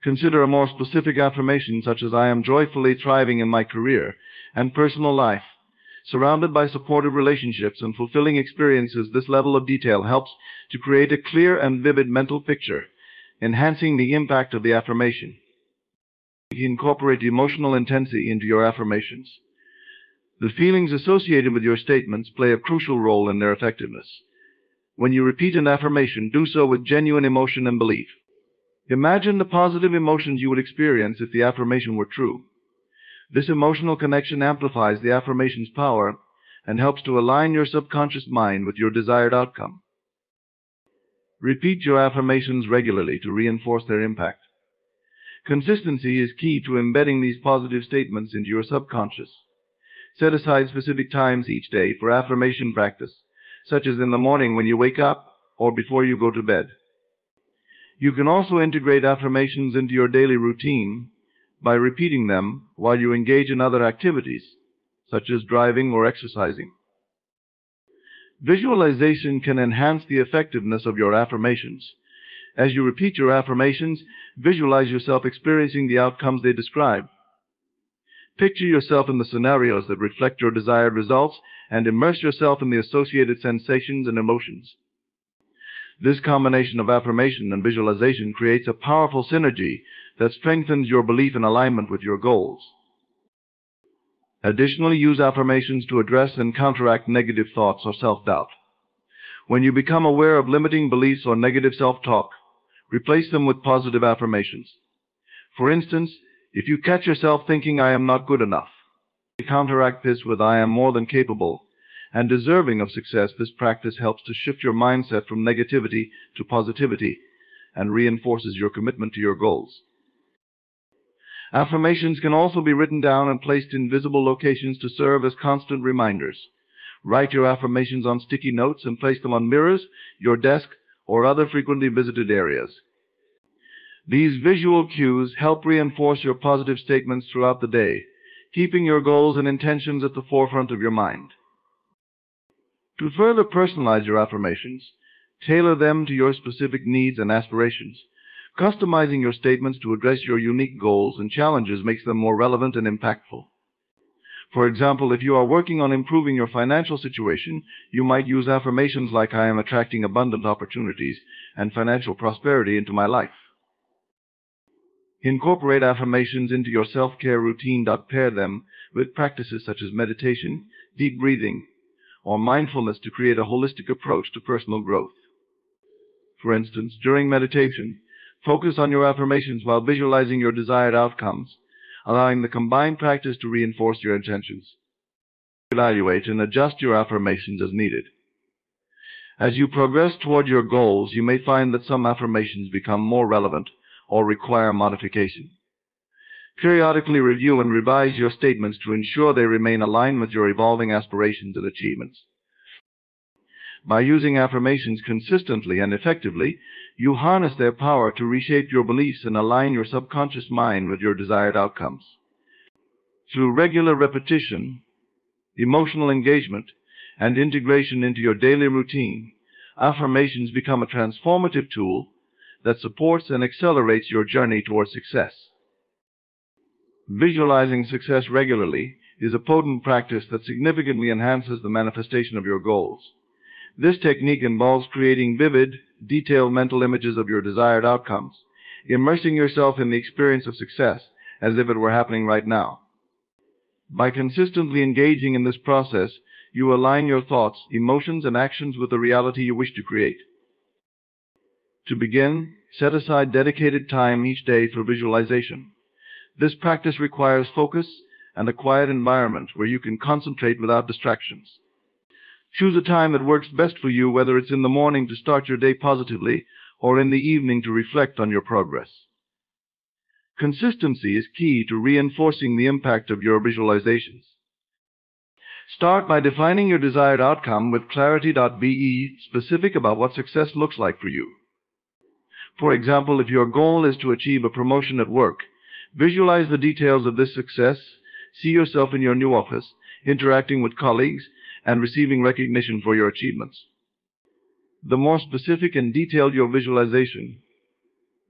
consider a more specific affirmation such as "I am joyfully thriving in my career and personal life, surrounded by supportive relationships and fulfilling experiences." This level of detail helps to create a clear and vivid mental picture, enhancing the impact of the affirmation. Incorporate emotional intensity into your affirmations. The feelings associated with your statements play a crucial role in their effectiveness. When you repeat an affirmation, do so with genuine emotion and belief. Imagine the positive emotions you would experience if the affirmation were true. This emotional connection amplifies the affirmation's power and helps to align your subconscious mind with your desired outcome. Repeat your affirmations regularly to reinforce their impact. Consistency is key to embedding these positive statements into your subconscious. Set aside specific times each day for affirmation practice, such as in the morning when you wake up or before you go to bed. You can also integrate affirmations into your daily routine by repeating them while you engage in other activities, such as driving or exercising. Visualization can enhance the effectiveness of your affirmations. As you repeat your affirmations, visualize yourself experiencing the outcomes they describe. Picture yourself in the scenarios that reflect your desired results and immerse yourself in the associated sensations and emotions. This combination of affirmation and visualization creates a powerful synergy that strengthens your belief in alignment with your goals. Additionally, use affirmations to address and counteract negative thoughts or self-doubt. When you become aware of limiting beliefs or negative self-talk, replace them with positive affirmations. For instance, if you catch yourself thinking "I am not good enough," counteract this with "I am more than capable and deserving of success." This practice helps to shift your mindset from negativity to positivity and reinforces your commitment to your goals. Affirmations can also be written down and placed in visible locations to serve as constant reminders. Write your affirmations on sticky notes and place them on mirrors, your desk, or other frequently visited areas. These visual cues help reinforce your positive statements throughout the day, keeping your goals and intentions at the forefront of your mind. To further personalize your affirmations, tailor them to your specific needs and aspirations. Customizing your statements to address your unique goals and challenges makes them more relevant and impactful. For example, if you are working on improving your financial situation, you might use affirmations like "I am attracting abundant opportunities and financial prosperity into my life." Incorporate affirmations into your self-care routine. Pair them with practices such as meditation, deep breathing, or mindfulness to create a holistic approach to personal growth. For instance, during meditation, focus on your affirmations while visualizing your desired outcomes, allowing the combined practice to reinforce your intentions. Evaluate and adjust your affirmations as needed. As you progress toward your goals, you may find that some affirmations become more relevant or require modification. Periodically review and revise your statements to ensure they remain aligned with your evolving aspirations and achievements. By using affirmations consistently and effectively, you harness their power to reshape your beliefs and align your subconscious mind with your desired outcomes. Through regular repetition, emotional engagement, and integration into your daily routine, affirmations become a transformative tool that supports and accelerates your journey toward success. Visualizing success regularly is a potent practice that significantly enhances the manifestation of your goals. This technique involves creating vivid, detailed mental images of your desired outcomes, immersing yourself in the experience of success as if it were happening right now. By consistently engaging in this process, you align your thoughts, emotions, and actions with the reality you wish to create. To begin, set aside dedicated time each day for visualization. This practice requires focus and a quiet environment where you can concentrate without distractions. Choose a time that works best for you, whether it's in the morning to start your day positively or in the evening to reflect on your progress. Consistency is key to reinforcing the impact of your visualizations. Start by defining your desired outcome with clarity. Be specific about what success looks like for you. For example, if your goal is to achieve a promotion at work, visualize the details of this success. See yourself in your new office, interacting with colleagues, and receiving recognition for your achievements. The more specific and detailed your visualization,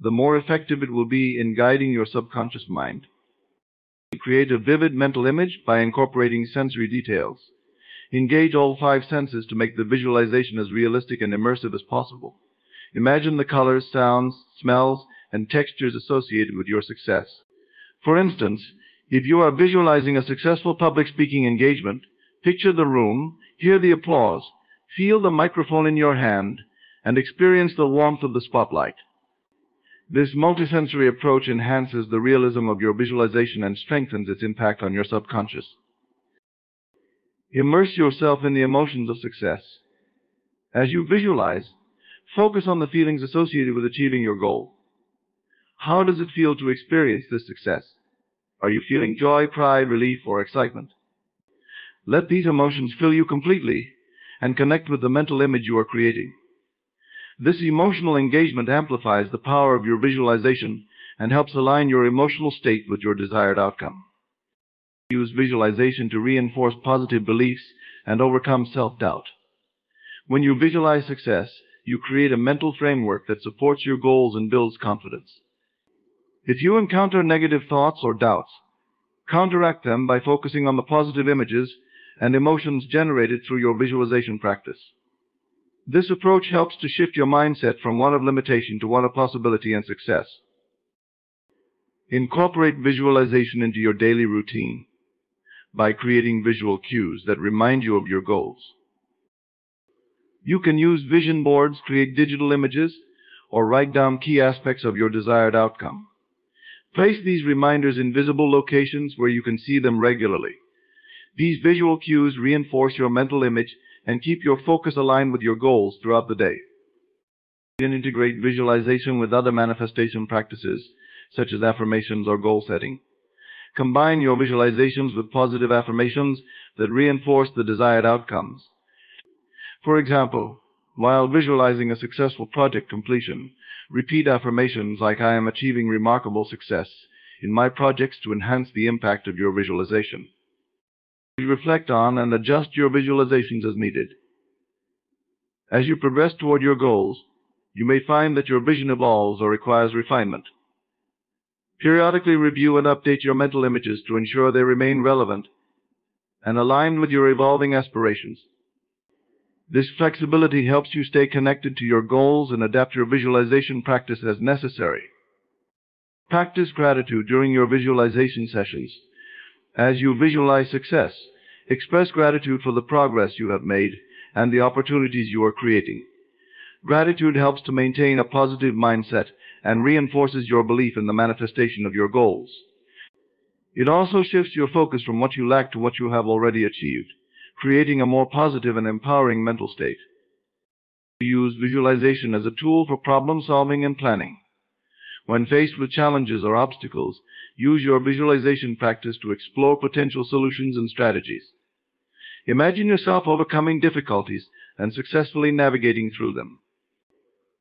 the more effective it will be in guiding your subconscious mind. Create a vivid mental image by incorporating sensory details. Engage all 5 senses to make the visualization as realistic and immersive as possible. Imagine the colors, sounds, smells, and textures associated with your success. For instance, if you are visualizing a successful public speaking engagement, picture the room, hear the applause, feel the microphone in your hand, and experience the warmth of the spotlight. This multisensory approach enhances the realism of your visualization and strengthens its impact on your subconscious. Immerse yourself in the emotions of success. As you visualize, focus on the feelings associated with achieving your goal. How does it feel to experience this success? Are you feeling joy, pride, relief, or excitement? Let these emotions fill you completely and connect with the mental image you are creating. This emotional engagement amplifies the power of your visualization and helps align your emotional state with your desired outcome. Use visualization to reinforce positive beliefs and overcome self-doubt. When you visualize success, you create a mental framework that supports your goals and builds confidence. If you encounter negative thoughts or doubts, counteract them by focusing on the positive images and emotions generated through your visualization practice. This approach helps to shift your mindset from one of limitation to one of possibility and success. Incorporate visualization into your daily routine by creating visual cues that remind you of your goals. You can use vision boards, create digital images, or write down key aspects of your desired outcome. Place these reminders in visible locations where you can see them regularly. These visual cues reinforce your mental image and keep your focus aligned with your goals throughout the day. You can integrate visualization with other manifestation practices, such as affirmations or goal setting. Combine your visualizations with positive affirmations that reinforce the desired outcomes. For example, while visualizing a successful project completion, repeat affirmations like "I am achieving remarkable success in my projects" to enhance the impact of your visualization. Reflect on and adjust your visualizations as needed. As you progress toward your goals, you may find that your vision evolves or requires refinement. Periodically review and update your mental images to ensure they remain relevant and aligned with your evolving aspirations. This flexibility helps you stay connected to your goals and adapt your visualization practice as necessary. Practice gratitude during your visualization sessions. As you visualize success, express gratitude for the progress you have made and the opportunities you are creating. Gratitude helps to maintain a positive mindset and reinforces your belief in the manifestation of your goals. It also shifts your focus from what you lack to what you have already achieved, creating a more positive and empowering mental state. Use visualization as a tool for problem solving and planning. When faced with challenges or obstacles, use your visualization practice to explore potential solutions and strategies. Imagine yourself overcoming difficulties and successfully navigating through them.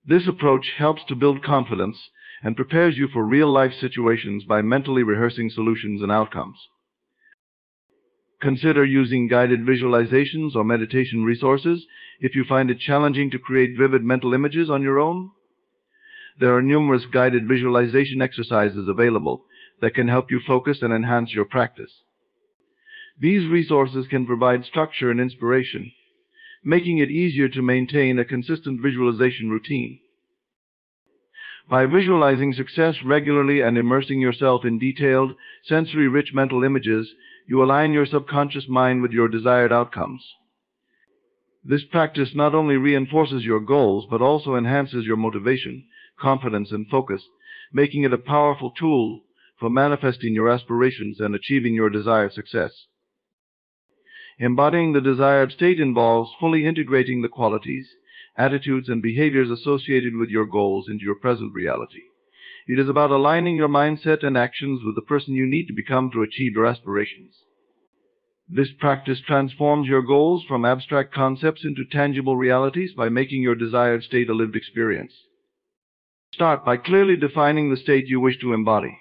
This approach helps to build confidence and prepares you for real-life situations by mentally rehearsing solutions and outcomes. Consider using guided visualizations or meditation resources if you find it challenging to create vivid mental images on your own. There are numerous guided visualization exercises available that can help you focus and enhance your practice. These resources can provide structure and inspiration, making it easier to maintain a consistent visualization routine. By visualizing success regularly and immersing yourself in detailed, sensory-rich mental images, you align your subconscious mind with your desired outcomes. This practice not only reinforces your goals, but also enhances your motivation, confidence, and focus, making it a powerful tool for manifesting your aspirations and achieving your desired success. Embodying the desired state involves fully integrating the qualities, attitudes, and behaviors associated with your goals into your present reality. It is about aligning your mindset and actions with the person you need to become to achieve your aspirations. This practice transforms your goals from abstract concepts into tangible realities by making your desired state a lived experience. Start by clearly defining the state you wish to embody.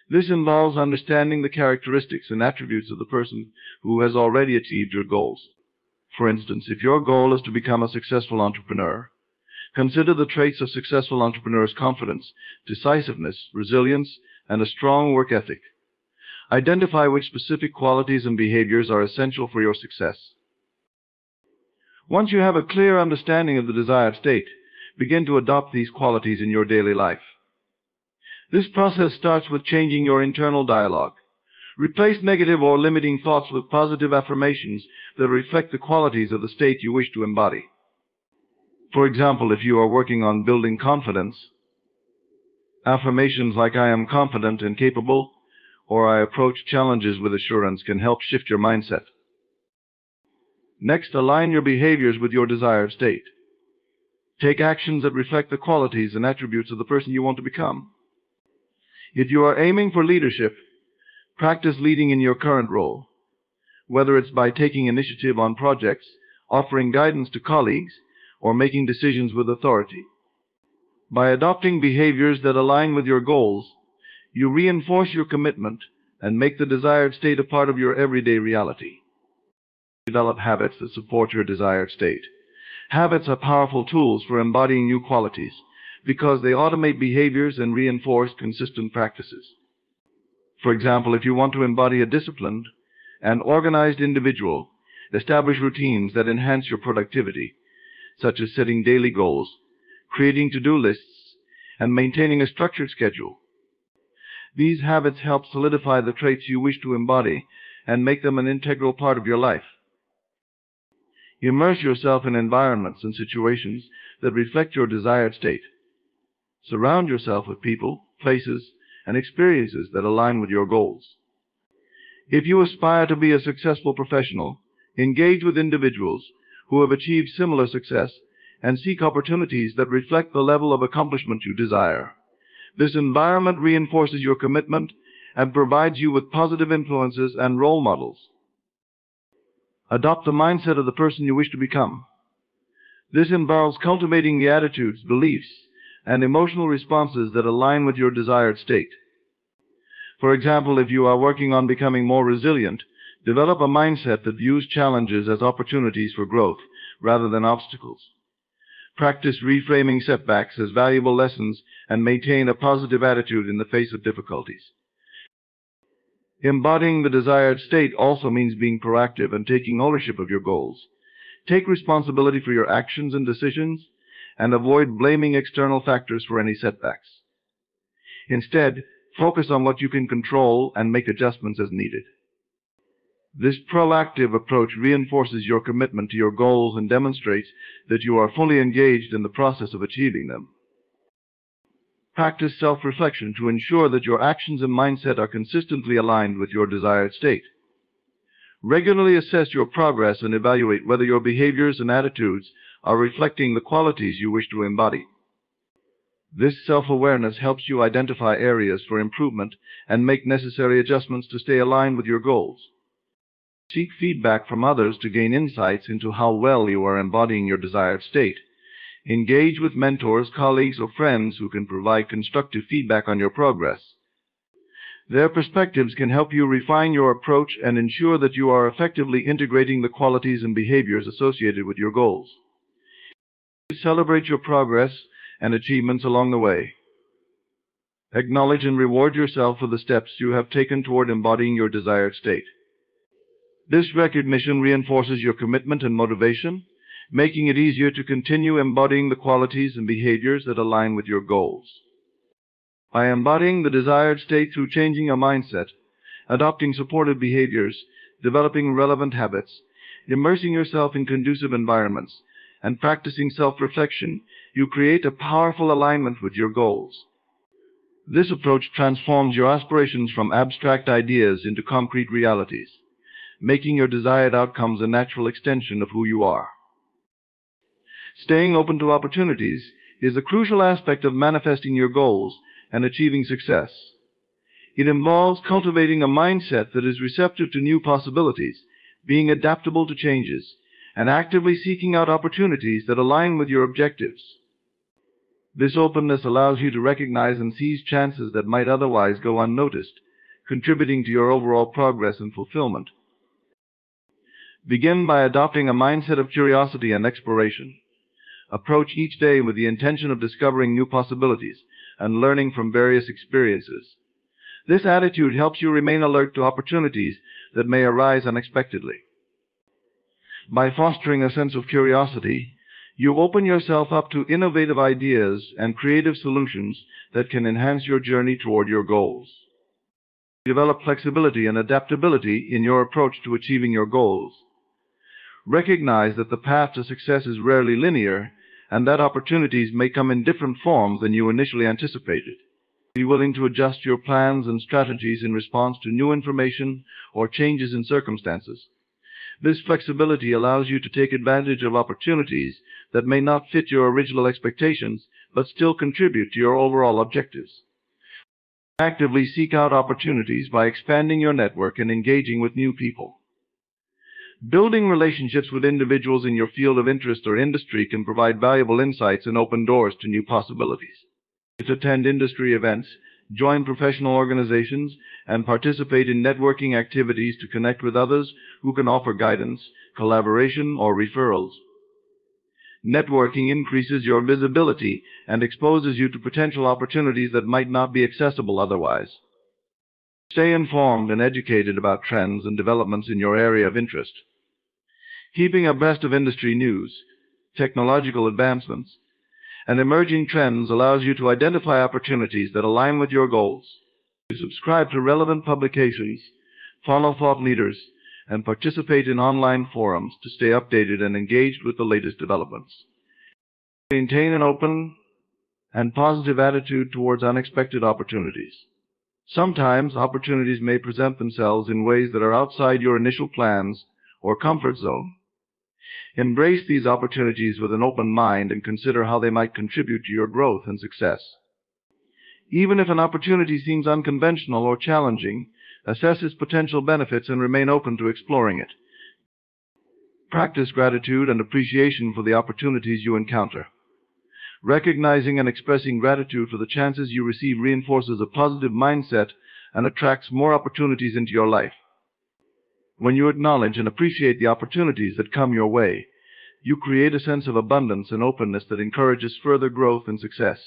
This involves understanding the characteristics and attributes of the person who has already achieved your goals. For instance, if your goal is to become a successful entrepreneur, consider the traits of successful entrepreneurs: confidence, decisiveness, resilience, and a strong work ethic. Identify which specific qualities and behaviors are essential for your success. Once you have a clear understanding of the desired state, begin to adopt these qualities in your daily life. This process starts with changing your internal dialogue. Replace negative or limiting thoughts with positive affirmations that reflect the qualities of the state you wish to embody. For example, if you are working on building confidence, affirmations like "I am confident and capable," or "I approach challenges with assurance" can help shift your mindset. Next, align your behaviors with your desired state. Take actions that reflect the qualities and attributes of the person you want to become. If you are aiming for leadership, practice leading in your current role, whether it's by taking initiative on projects, offering guidance to colleagues, or making decisions with authority. By adopting behaviors that align with your goals, you reinforce your commitment and make the desired state a part of your everyday reality. Develop habits that support your desired state. Habits are powerful tools for embodying new qualities because they automate behaviors and reinforce consistent practices. For example, if you want to embody a disciplined and organized individual, establish routines that enhance your productivity, such as setting daily goals, creating to-do lists, and maintaining a structured schedule. These habits help solidify the traits you wish to embody and make them an integral part of your life. Immerse yourself in environments and situations that reflect your desired state. Surround yourself with people, places, and experiences that align with your goals. If you aspire to be a successful professional, engage with individuals who have achieved similar success and seek opportunities that reflect the level of accomplishment you desire. This environment reinforces your commitment and provides you with positive influences and role models. Adopt the mindset of the person you wish to become. This involves cultivating the attitudes, beliefs, and emotional responses that align with your desired state. For example, if you are working on becoming more resilient, develop a mindset that views challenges as opportunities for growth rather than obstacles. Practice reframing setbacks as valuable lessons and maintain a positive attitude in the face of difficulties. Embodying the desired state also means being proactive and taking ownership of your goals. Take responsibility for your actions and decisions, and avoid blaming external factors for any setbacks. Instead, focus on what you can control and make adjustments as needed. This proactive approach reinforces your commitment to your goals and demonstrates that you are fully engaged in the process of achieving them. Practice self-reflection to ensure that your actions and mindset are consistently aligned with your desired state. Regularly assess your progress and evaluate whether your behaviors and attitudes are reflecting the qualities you wish to embody. This self-awareness helps you identify areas for improvement and make necessary adjustments to stay aligned with your goals. Seek feedback from others to gain insights into how well you are embodying your desired state. Engage with mentors, colleagues, or friends who can provide constructive feedback on your progress. Their perspectives can help you refine your approach and ensure that you are effectively integrating the qualities and behaviors associated with your goals. Celebrate your progress and achievements along the way. Acknowledge and reward yourself for the steps you have taken toward embodying your desired state. This recognition reinforces your commitment and motivation, making it easier to continue embodying the qualities and behaviors that align with your goals. By embodying the desired state through changing your mindset, adopting supportive behaviors, developing relevant habits, immersing yourself in conducive environments, and practicing self-reflection, you create a powerful alignment with your goals. This approach transforms your aspirations from abstract ideas into concrete realities, making your desired outcomes a natural extension of who you are. Staying open to opportunities is a crucial aspect of manifesting your goals and achieving success. It involves cultivating a mindset that is receptive to new possibilities, being adaptable to changes, and actively seeking out opportunities that align with your objectives. This openness allows you to recognize and seize chances that might otherwise go unnoticed, contributing to your overall progress and fulfillment. Begin by adopting a mindset of curiosity and exploration. Approach each day with the intention of discovering new possibilities and learning from various experiences. This attitude helps you remain alert to opportunities that may arise unexpectedly. By fostering a sense of curiosity, you open yourself up to innovative ideas and creative solutions that can enhance your journey toward your goals. Develop flexibility and adaptability in your approach to achieving your goals. Recognize that the path to success is rarely linear and that opportunities may come in different forms than you initially anticipated. Be willing to adjust your plans and strategies in response to new information or changes in circumstances. This flexibility allows you to take advantage of opportunities that may not fit your original expectations but still contribute to your overall objectives. Actively seek out opportunities by expanding your network and engaging with new people. Building relationships with individuals in your field of interest or industry can provide valuable insights and open doors to new possibilities. Attend industry events, join professional organizations, and participate in networking activities to connect with others who can offer guidance, collaboration, or referrals. Networking increases your visibility and exposes you to potential opportunities that might not be accessible otherwise. Stay informed and educated about trends and developments in your area of interest. Keeping abreast of industry news, technological advancements, and emerging trends allows you to identify opportunities that align with your goals. You subscribe to relevant publications, follow thought leaders, and participate in online forums to stay updated and engaged with the latest developments. Maintain an open and positive attitude towards unexpected opportunities. Sometimes opportunities may present themselves in ways that are outside your initial plans or comfort zone. Embrace these opportunities with an open mind and consider how they might contribute to your growth and success. Even if an opportunity seems unconventional or challenging, assess its potential benefits and remain open to exploring it. Practice gratitude and appreciation for the opportunities you encounter. Recognizing and expressing gratitude for the chances you receive reinforces a positive mindset and attracts more opportunities into your life. When you acknowledge and appreciate the opportunities that come your way, You create a sense of abundance and openness that encourages further growth and success.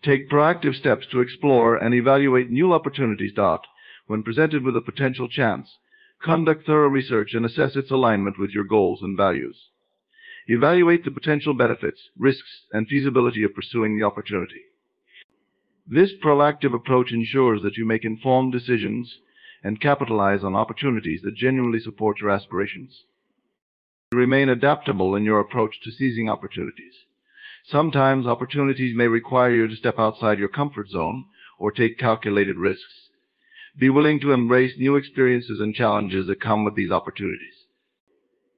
Take proactive steps to explore and evaluate new opportunities. When presented with a potential chance, conduct thorough research and assess its alignment with your goals and values. Evaluate the potential benefits, risks, and feasibility of pursuing the opportunity. This proactive approach ensures that you make informed decisions and capitalize on opportunities that genuinely support your aspirations. Remain adaptable in your approach to seizing opportunities. Sometimes opportunities may require you to step outside your comfort zone or take calculated risks. Be willing to embrace new experiences and challenges that come with these opportunities.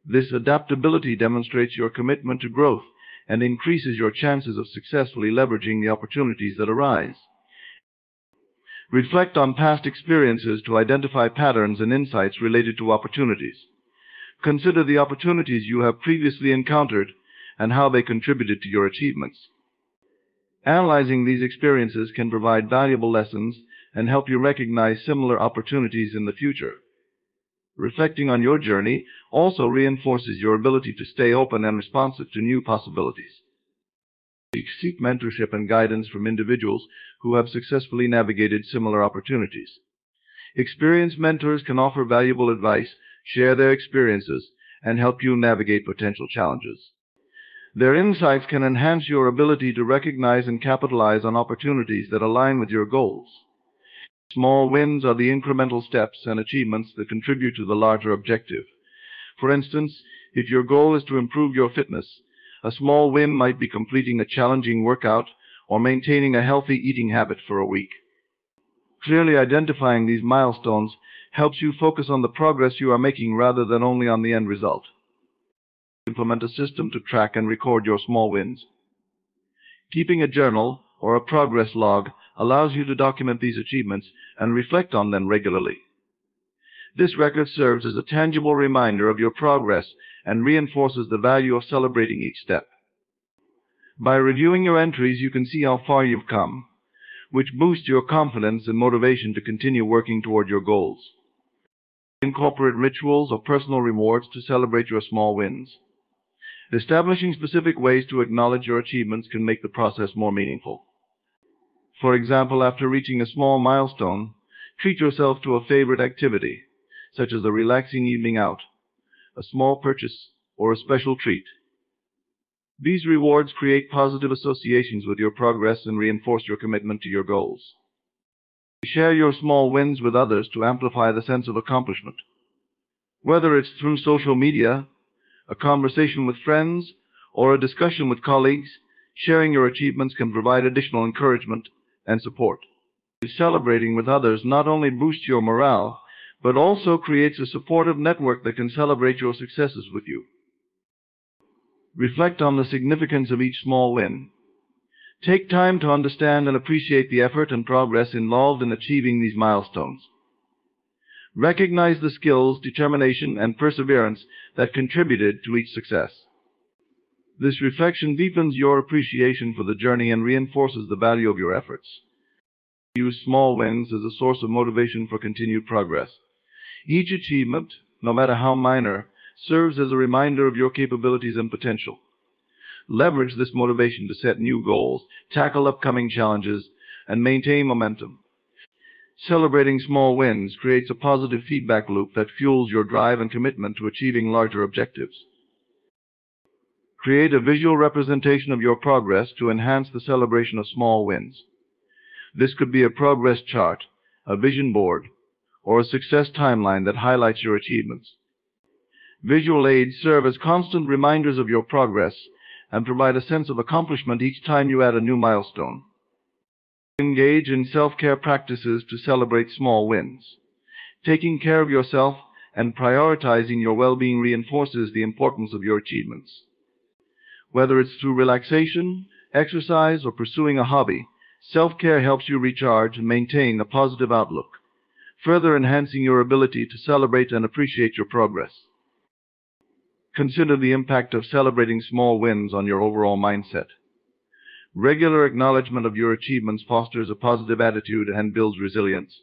This adaptability demonstrates your commitment to growth and increases your chances of successfully leveraging the opportunities that arise. Reflect on past experiences to identify patterns and insights related to opportunities. Consider the opportunities you have previously encountered and how they contributed to your achievements. Analyzing these experiences can provide valuable lessons and help you recognize similar opportunities in the future. Reflecting on your journey also reinforces your ability to stay open and responsive to new possibilities. Seek mentorship and guidance from individuals who have successfully navigated similar opportunities. Experienced mentors can offer valuable advice, share their experiences, and help you navigate potential challenges. Their insights can enhance your ability to recognize and capitalize on opportunities that align with your goals. Small wins are the incremental steps and achievements that contribute to the larger objective. For instance, if your goal is to improve your fitness, a small win might be completing a challenging workout or maintaining a healthy eating habit for a week. Clearly identifying these milestones helps you focus on the progress you are making rather than only on the end result. Implement a system to track and record your small wins. Keeping a journal or a progress log allows you to document these achievements and reflect on them regularly. This record serves as a tangible reminder of your progress and reinforces the value of celebrating each step. By reviewing your entries, you can see how far you've come, which boosts your confidence and motivation to continue working toward your goals. Incorporate rituals or personal rewards to celebrate your small wins. Establishing specific ways to acknowledge your achievements can make the process more meaningful. For example, after reaching a small milestone, treat yourself to a favorite activity, such as a relaxing evening out, a small purchase, or a special treat. These rewards create positive associations with your progress and reinforce your commitment to your goals. Share your small wins with others to amplify the sense of accomplishment. Whether it's through social media, a conversation with friends, or a discussion with colleagues, sharing your achievements can provide additional encouragement and support. Celebrating with others not only boosts your morale, but also creates a supportive network that can celebrate your successes with you. Reflect on the significance of each small win. Take time to understand and appreciate the effort and progress involved in achieving these milestones. Recognize the skills, determination, and perseverance that contributed to each success. This reflection deepens your appreciation for the journey and reinforces the value of your efforts. Use small wins as a source of motivation for continued progress. Each achievement, no matter how minor, serves as a reminder of your capabilities and potential. Leverage this motivation to set new goals, tackle upcoming challenges, and maintain momentum. Celebrating small wins creates a positive feedback loop that fuels your drive and commitment to achieving larger objectives. Create a visual representation of your progress to enhance the celebration of small wins. This could be a progress chart, a vision board, or a success timeline that highlights your achievements. Visual aids serve as constant reminders of your progress and provide a sense of accomplishment each time you add a new milestone. Engage in self-care practices to celebrate small wins. Taking care of yourself and prioritizing your well-being reinforces the importance of your achievements. Whether it's through relaxation, exercise, or pursuing a hobby, self-care helps you recharge and maintain a positive outlook, further enhancing your ability to celebrate and appreciate your progress. Consider the impact of celebrating small wins on your overall mindset. Regular acknowledgement of your achievements fosters a positive attitude and builds resilience.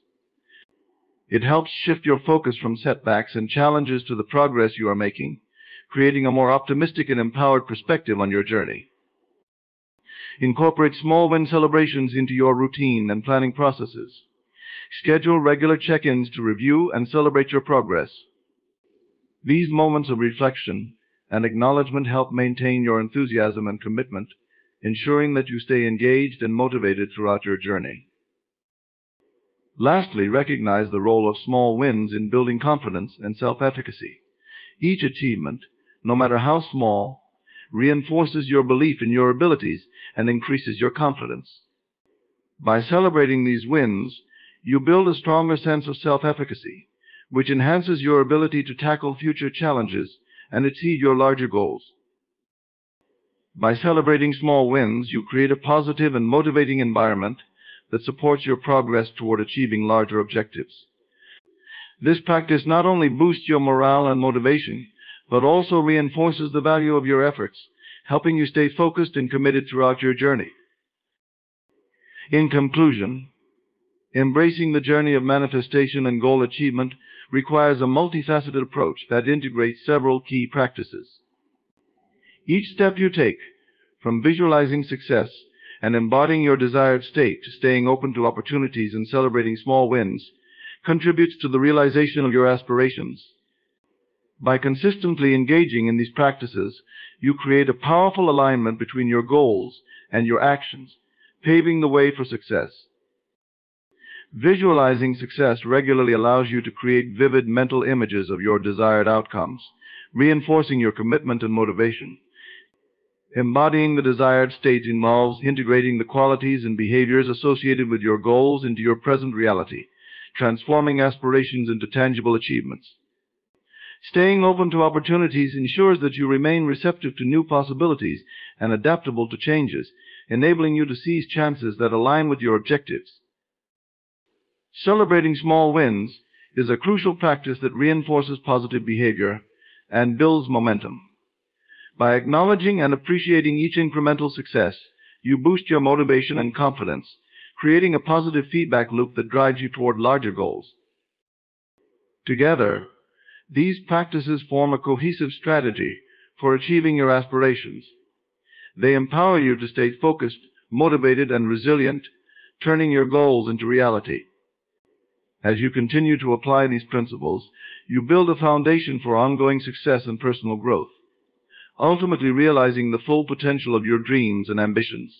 It helps shift your focus from setbacks and challenges to the progress you are making, creating a more optimistic and empowered perspective on your journey. Incorporate small win celebrations into your routine and planning processes. Schedule regular check-ins to review and celebrate your progress. These moments of reflection and acknowledgement help maintain your enthusiasm and commitment, ensuring that you stay engaged and motivated throughout your journey. Lastly, recognize the role of small wins in building confidence and self-efficacy. Each achievement, no matter how small, reinforces your belief in your abilities and increases your confidence. By celebrating these wins, you build a stronger sense of self-efficacy, which enhances your ability to tackle future challenges and achieve your larger goals. By celebrating small wins, you create a positive and motivating environment that supports your progress toward achieving larger objectives. This practice not only boosts your morale and motivation, but also reinforces the value of your efforts, helping you stay focused and committed throughout your journey. In conclusion, embracing the journey of manifestation and goal achievement requires a multifaceted approach that integrates several key practices. Each step you take, from visualizing success and embodying your desired state to staying open to opportunities and celebrating small wins, contributes to the realization of your aspirations. By consistently engaging in these practices, you create a powerful alignment between your goals and your actions, paving the way for success. Visualizing success regularly allows you to create vivid mental images of your desired outcomes, reinforcing your commitment and motivation. Embodying the desired state involves integrating the qualities and behaviors associated with your goals into your present reality, transforming aspirations into tangible achievements. Staying open to opportunities ensures that you remain receptive to new possibilities and adaptable to changes, enabling you to seize chances that align with your objectives. Celebrating small wins is a crucial practice that reinforces positive behavior and builds momentum. By acknowledging and appreciating each incremental success, you boost your motivation and confidence, creating a positive feedback loop that drives you toward larger goals. Together, these practices form a cohesive strategy for achieving your aspirations. They empower you to stay focused, motivated, and resilient, turning your goals into reality. As you continue to apply these principles, you build a foundation for ongoing success and personal growth, ultimately realizing the full potential of your dreams and ambitions.